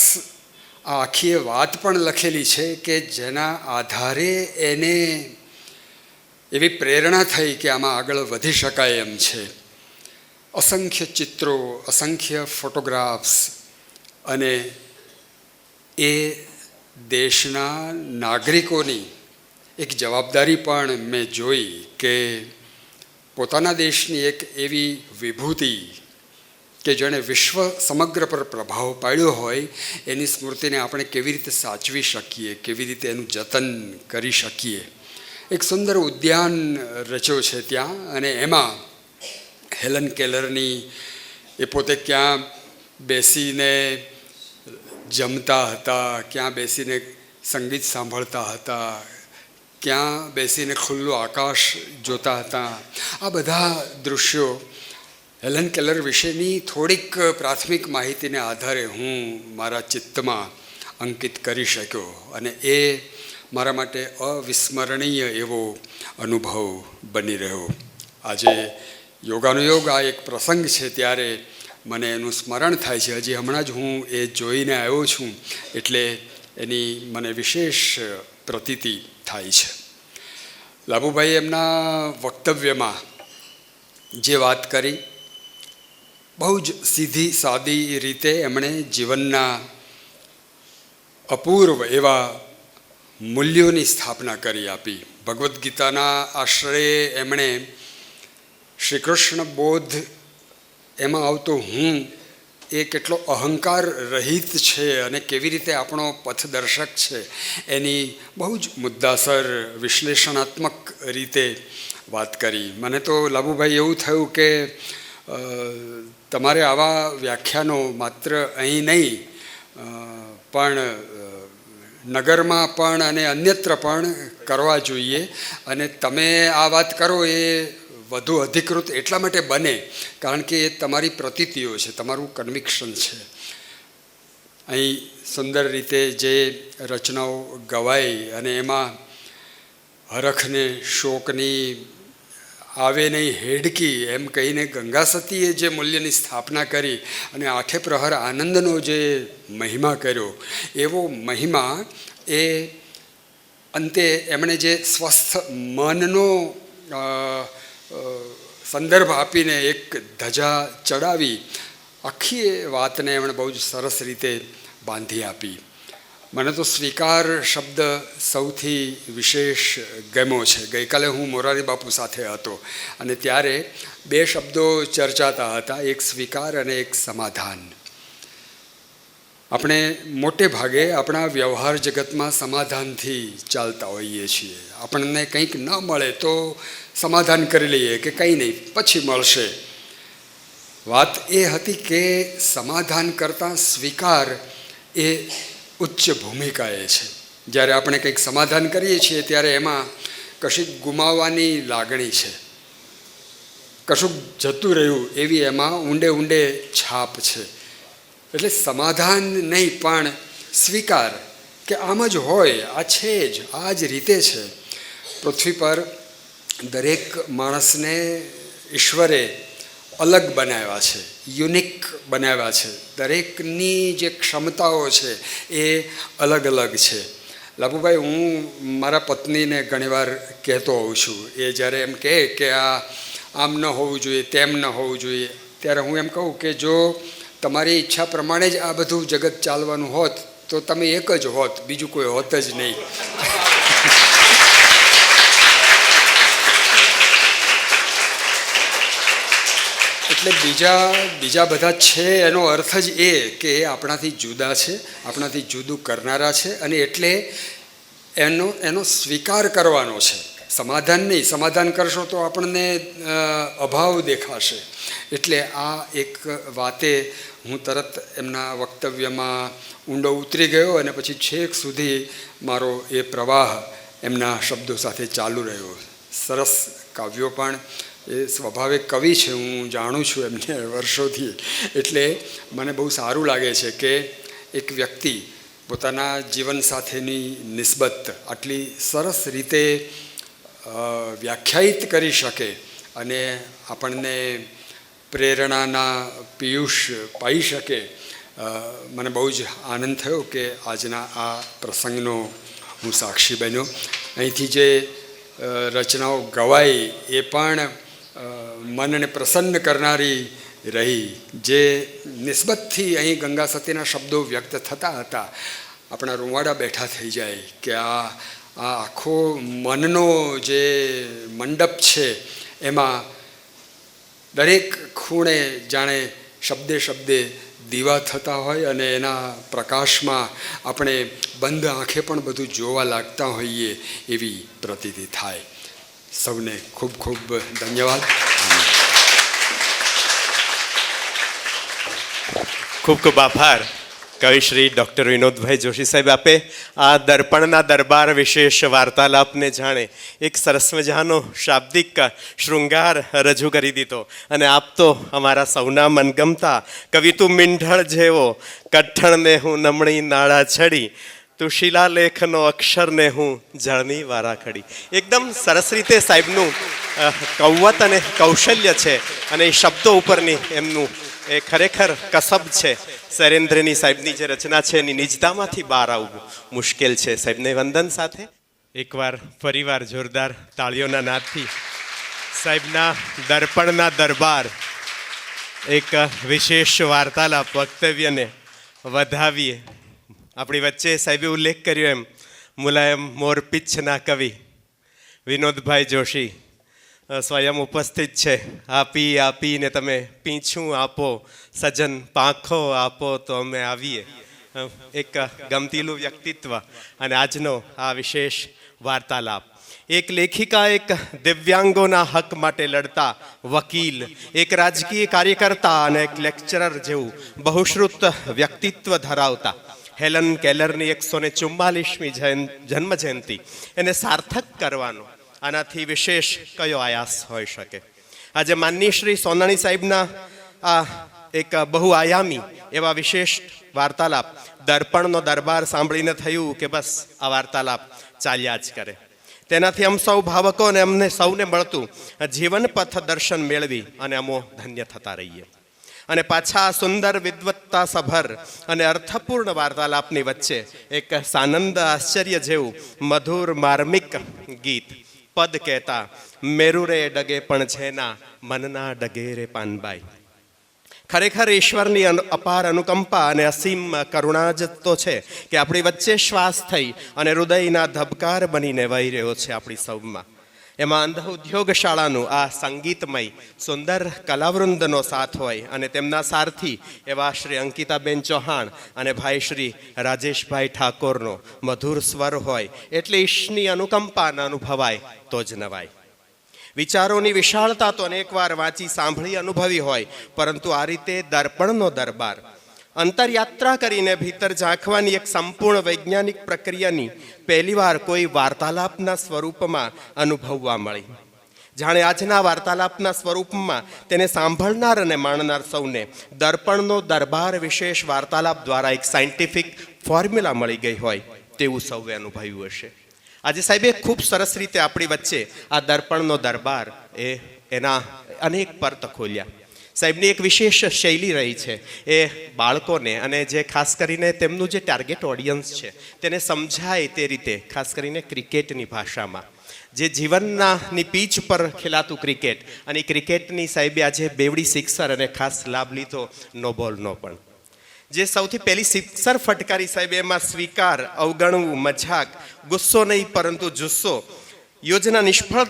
આ આખી વાત પણ લખેલી છે કે જેના આધારે એને એવી પ્રેરણા થઈ કે આમાં આગળ વધી શકાય એમ છે. અસંખ્ય ચિત્રો, અસંખ્ય ફોટોગ્રાફ્સ અને એ દેશના નાગરિકોની એક જવાબદારી પણ મેં જોઈ કે પોતાના દેશની એક એવી વિભૂતિ કે જેણે વિશ્વ સમગ્ર પર પ્રભાવ પાડ્યો હોય એની સ્મૃતિને આપણે કેવી રીતે સાચવી શકીએ, કેવી રીતે એનું જતન કરી શકીએ. એક સુંદર ઉદ્યાન રચ્યો છે ત્યાં અને એમાં હેલન કેલરની એ પોતે ક્યાં બેસીને જમતા હતા, ક્યાં બેસીને સંગીત સાંભળતા હતા, ક્યાં બેસીને ખુલ્લું આકાશ જોતા હતા. આ બધા દૃશ્યો હેલન કેલર વિશેની થોડીક પ્રાથમિક માહિતીને આધારે હું મારા ચિત્તમાં અંકિત કરી શક્યો અને એ મારા માટે અવિસ્મરણીય એવો અનુભવ બની રહ્યો. આજે યોગાનુયોગ આ એક પ્રસંગ છે ત્યારે મને એનું સ્મરણ થાય છે. હજી હમણાં જ હું એ જોઈને આવ્યો છું એટલે એની મને વિશેષ પ્રતીતિ થાય છે. લાભુભાઈ એમના વક્તવ્યમાં જે વાત કરી, બહુ જ સીધી સાદી રીતે એમણે જીવનના અપૂર્વ એવા મૂલ્યોની સ્થાપના કરી આપી. ભગવદ્ ગીતાના આશ્રયે એમણે શ્રી કૃષ્ણ બોધ એમાં આવતો હું એ કેટલો અહંકાર રહિત છે અને કેવી રીતે આપણો પથદર્શક છે એની બહુ જ મુદ્દાસર વિશ્લેષણાત્મક રીતે વાત કરી. મને તો લાભુભાઈ એવું થયું કે તમારે આવા વ્યાખ્યાનો માત્ર અહીં નહીં પણ નગરમાં પણ અને અન્યત્ર પણ કરવા જોઈએ. અને તમે આ વાત કરો એ વધુ અધિકૃત એટલા માટે બને કારણ કે એ તમારી પ્રતીતિઓ છે, તમારું કન્વિક્શન છે. અહીં સુંદર રીતે જે રચનાઓ ગવાઈ અને એમાં હરખને શોકની આવે નહીં હેડકી એમ કહીને ગંગા સતીએ જે મૂલ્યની સ્થાપના કરી અને આઠે પ્રહર આનંદનો જે મહિમા કર્યો, એવો મહિમા એ અંતે એમણે જે સ્વસ્થ મનનો સંદર્ભ આપીને એક ધજા ચડાવી, આખી વાતને એમણે બહુ જ સરસ રીતે બાંધી આપી. મને તો સ્વીકાર શબ્દ સૌથી વિશેષ ગમ્યો છે. ગઈકાલે હું મોરારી બાપુ સાથે હતો અને ત્યારે 2 શબ્દો ચર્ચાતા હતા, એક સ્વીકાર અને એક સમાધાન. આપણે મોટે ભાગે આપણા વ્યવહાર જગતમાં સમાધાનથી ચાલતા હોઈએ છીએ. આપણને કંઈક ન મળે તો સમાધાન કરી લઈએ કે કંઈ નહીં પછી મળશે. વાત એ હતી કે સમાધાન કરતાં સ્વીકાર એ ઉચ્ચ ભૂમિકાએ છે. જ્યારે આપણે કંઈક સમાધાન કરીએ છીએ ત્યારે એમાં કશીક ગુમાવવાની લાગણી છે, કશુંક જતું રહ્યું એવી એમાં ઊંડે ઊંડે છાપ છે. એટલે સમાધાન નહીં પણ સ્વીકાર કે આમ જ હોય, આ છે જ, આ જ રીતે છે. પૃથ્વી પર દરેક માણસને ઈશ્વરે અલગ બનાવ્યા છે, યુનિક બનાવ્યા છે. દરેકની જે ક્ષમતાઓ છે એ અલગ અલગ છે. લાભુભાઈ, હું મારા પત્નીને ઘણીવાર કહેતો હોઉં છું, એ જ્યારે એમ કહે કે આ આમ ન હોવું જોઈએ, તેમ ન હોવું જોઈએ, ત્યારે હું એમ કહું કે જો તમારી ઈચ્છા પ્રમાણે જ આ બધું જગત ચાલવાનું હોત તો તમે એક જ હોત, બીજું કોઈ હોત જ નહીં. એટલે બીજા બધા છે એનો અર્થ જ એ કે એ આપણાથી જુદા છે, આપણાથી જુદું કરનારા છે, અને એટલે એનો સ્વીકાર કરવાનો છે, સમાધાન નહીં. સમાધાન કરશો તો આપણને અભાવ દેખાશે. એટલે આ એક વાતે હું તરત એમના વક્તવ્યમાં ઊંડો ઉતરી ગયો અને પછી છેક સુધી મારો એ પ્રવાહ એમના શબ્દો સાથે ચાલુ રહ્યો. સરસ કાવ્યો પણ, એ સ્વાભાવિક કવિ છે, હું જાણું છું એમને વર્ષોથી. એટલે મને બહુ સારું લાગે છે કે એક વ્યક્તિ પોતાના જીવન સાથેની નિસ્બત આટલી સરસ રીતે વ્યાખ્યાયિત કરી શકે અને આપણને પ્રેરણાના પિયુષ પાઈ શકે. મને બહુ જ આનંદ થયો કે આજના આ પ્રસંગનો હું સાક્ષી બન્યો. અહીંથી જે રચનાઓ ગવાઈ એ પણ મનને પ્રસન્ન કરનારી રહી. જે નિસ્બતથી અહીં ગંગા સતીના શબ્દો વ્યક્ત થતા હતા, આપણા રૂંવાડા બેઠા થઈ જાય કે આ આખો મનનો જે મંડપ છે એમાં દરેક ખૂણે જાણે શબ્દે શબ્દે દીવા થતા હોય અને એના પ્રકાશમાં આપણે બંધ આંખે પણ બધું જોવા લાગતા હોઈએ એવી પ્રતીતિ થાય. સૌને ખૂબ ખૂબ ધન્યવાદ. ખૂબ ખૂબ આભાર કવિ શ્રી ડૉક્ટર વિનોદભાઈ જોશી સાહેબ. આપે આ દર્પણના દરબાર વિશેષ વાર્તાલાપને જાણે એક સરસ મજાનો શાબ્દિક શૃંગાર રજૂ કરી દીધો. અને આપ તો અમારા સૌના મનગમતા કવિ તું મીંઢળ જેવો, કઠણને હું નમણી નાળા છડી, તું શિલાલેખનો અક્ષરને હું જળની વારા ખડી. એકદમ સરસ રીતે સાહેબનું કૌવત અને કૌશલ્ય છે અને એ શબ્દો ઉપરની એમનું એ ખરેખર કસબ છે. શૈલેન્દ્રની સાહેબની જે રચના છે એની નિજતામાંથી બહાર આવવું મુશ્કેલ છે. સાહેબને વંદન સાથે એકવાર ફરીવાર જોરદાર તાળીઓના નાદથી સાહેબના દર્પણના દરબાર એક વિશેષ વાર્તાલાપ વક્તવ્યને વધાવીએ. આપણી વચ્ચે સાહેબે ઉલ્લેખ કર્યો એમ મુલાયમ મોરપીંછના કવિ વિનોદભાઈ જોશી સ્વયં ઉપસ્થિત છે. આપીને તમે પીંછું આપો, સજન પાંખો આપો તો અમે આવીએ. એક ગમતીલું વ્યક્તિત્વ અને આજનો આ વિશેષ વાર્તાલાપ. એક લેખિકા, એક દિવ્યાંગોના હક માટે લડતા વકીલ, એક રાજકીય કાર્યકર્તા અને એક લેક્ચરર જેવું બહુશ્રુત વ્યક્તિત્વ ધરાવતા હેલન કેલરની 144મી જન્મ જયંતિ એને સાર્થક કરવાનો આનાથી વિશેષ કયો આયાસ હોઈ શકે. આજે માનની શ્રી સોનાણી સાહેબના આ એક બહુ આયામી એવા વિશેષ વાર્તાલાપ દર્પણનો દરબાર સાંભળીને થયું કે બસ આ વાર્તાલાપ ચાલ્યા જ કરે. તેનાથી અમ સૌ ભાવકો અને અમને સૌને મળતું જીવન પથ દર્શન મેળવી અને અમો ધન્ય થતા રહીએ. અને પાછા સુંદર વિદ્વત્તા સભર અને અર્થપૂર્ણ વાર્તાલાપની વચ્ચે એક સાનંદ આશ્ચર્ય જેવું મધુર માર્મિક ગીત. પદ કહેતા મેરુ રે ડગે પણ છેના મનના ડગે રે પાનબાઈ. ખરેખર ઈશ્વરની અપાર અનુકંપા અને અસીમ કરુણા જ તો છે કે આપણી વચ્ચે શ્વાસ થઈ અને હૃદયના ધબકાર બનીને વહી રહ્યો છે આપણી સૌમાં. એમાં અંધ ઉદ્યોગ શાળાનું આ સંગીતમય સુંદર કલાવૃંદનો સાથ હોય અને તેમના સારથી એવા શ્રી અંકિતાબેન ચૌહાણ અને ભાઈ શ્રી રાજેશભાઈ ઠાકોરનો મધુર સ્વર હોય એટલે ઈશની અનુકંપા ન અનુભવાય તો જ નવાય. વિચારોની વિશાળતા તો અનેકવાર વાંચી સાંભળી અનુભવી હોય, પરંતુ આ રીતે દર્પણનો દરબાર અંતરયાત્રા કરીને ભીતર ઝાંખવાની એક સંપૂર્ણ વૈજ્ઞાનિક પ્રક્રિયાની પહેલીવાર કોઈ વાર્તાલાપના સ્વરૂપમાં અનુભવવા મળી. જાણે આજના વાર્તાલાપના સ્વરૂપમાં તેને સાંભળનાર અને માણનાર સૌને દર્પણનો દરબાર વિશેષ વાર્તાલાપ દ્વારા એક સાયન્ટિફિક ફોર્મ્યુલા મળી ગઈ હોય તેવું સૌએ અનુભવ્યું હશે. આજે સાહેબે ખૂબ સરસ રીતે આપણી વચ્ચે આ દર્પણનો દરબાર એના અનેક પર્ત ખોલ્યા. સાહેબની એક વિશેષ શૈલી રહી છે એ બાળકોને અને જે ખાસ કરીને તેમનું જે ટાર્ગેટ ઓડિયન્સ છે તેને સમજાય તે રીતે, ખાસ કરીને ક્રિકેટની ભાષામાં, જે જીવનની પીચ પર ખેલાતું ક્રિકેટ, અને ક્રિકેટની સાહેબે આજે બેવડી સિક્સર અને ખાસ લાભ લીધો નો બોલનો પણ. જે સૌથી પહેલી સિક્સર ફટકારી સાહેબ એમાં સ્વીકાર, અવગણવું, મજાક, ગુસ્સો નહીં પરંતુ જુસ્સો, યોજના નિષ્ફળ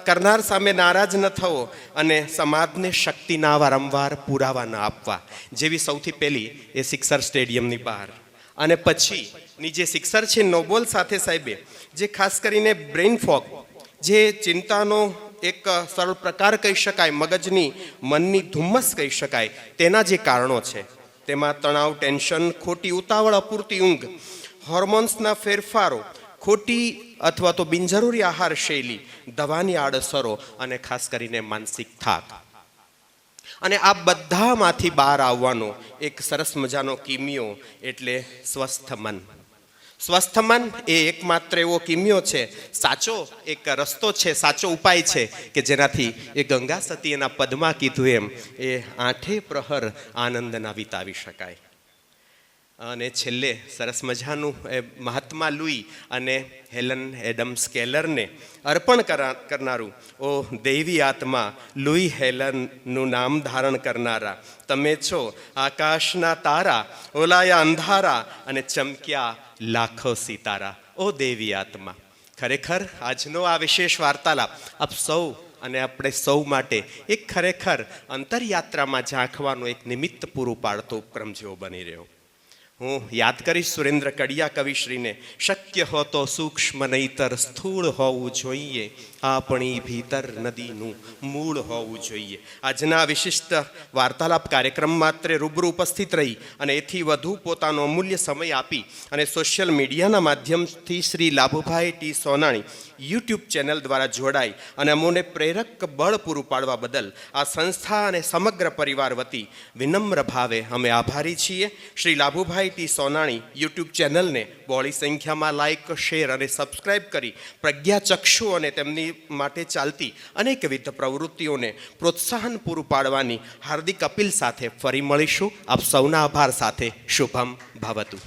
કરનાર સામે નારાજ ન થવો અને સમાજને શક્તિના વારંવાર પુરાવા ન આપવા જેવી સૌથી પહેલી એ સિક્સર સ્ટેડિયમની બહાર. અને પછીની જે સિક્સર છે નો બોલ સાથે સાહેબે જે ખાસ કરીને બ્રેઇન ફોગ, જે ચિંતાનો એક સરળ પ્રકાર કહી શકાય, મગજની મનની ધુમ્મસ કહી શકાય, તેના જે કારણો છે તેમાં તણાવ, ટેન્શન, ખોટી ઉતાવળ, અપૂરતી ઊંઘ, હોર્મોન્સના ફેરફારો, ખોટી અથવા તો બિનજરૂરી આહાર શૈલી, દવાની આડઅસરો અને ખાસ કરીને માનસિક થાક. અને આ બધામાંથી બહાર આવવાનો એક સરસ મજાનો કિમિયો એટલે સ્વસ્થ મન. સ્વસ્થ મન એ એકમાત્ર એવો કિમિયો છે, સાચો એક રસ્તો છે, સાચો ઉપાય છે કે જેનાથી એ ગંગા સતી એના પદમાં કીધું એમ એ 8 પ્રહર આનંદના વિતાવી શકાય. અને છેલ્લે સરસ મજાનું એ મહાત્મા લુઈ અને હેલન એડમ્સ કેલરને અર્પણ કરનારું, ઓ દૈવી આત્મા, લુઈ હેલનનું નામ ધારણ કરનારા, તમે છો આકાશના તારા, ઓલાયા અંધારા અને ચમક્યા લાખો સિતારા. ઓ દેવી આત્મા, ખરેખર આજનો આ વિશેષ વાર્તાલાપ આપ સૌ અને આપણે સૌ માટે એક ખરેખર અંતરયાત્રામાં ઝાંખવાનું એક નિમિત્ત પૂરું પાડતો ઉપક્રમ જેવો બની રહ્યો. હું યાદ કરીશ સુરેન્દ્ર કડિયા કવિશ્રીને, શક્ય હો તો સૂક્ષ્મ નહીતર સ્થૂળ હોવું જોઈએ, આપણી ભીતર નદીનું મૂળ હોવું જોઈએ. આજના વિશિષ્ટ વાર્તાલાપ કાર્યક્રમ માત્ર રૂબરૂ ઉપસ્થિત રહી અને એથી વધુ પોતાનો અમૂલ્ય સમય આપી અને સોશિયલ મીડિયાના માધ્યમથી Shri Labhubhai T Sonani YouTube channel દ્વારા જોડાઈ અને અમોને પ્રેરક બળ પૂરું પાડવા બદલ આ સંસ્થા અને સમગ્ર પરિવાર વતી વિનમ્ર ભાવે અમે આભારી છીએ. શ્રી લાભુભાઈ ટી સોનાણી યુટ્યુબ ચેનલને બહોળી સંખ્યામાં લાઇક, શેર અને સબસ્ક્રાઈબ કરી પ્રજ્ઞાચક્ષુ અને તેમની માટે ચાલતી અનેકવિધ પ્રવૃત્તિઓને પ્રોત્સાહન પૂરું પાડવાની હાર્દિક અપીલ સાથે ફરી મળીશું. આપ સૌના આભાર સાથે શુભમ ભવતુ.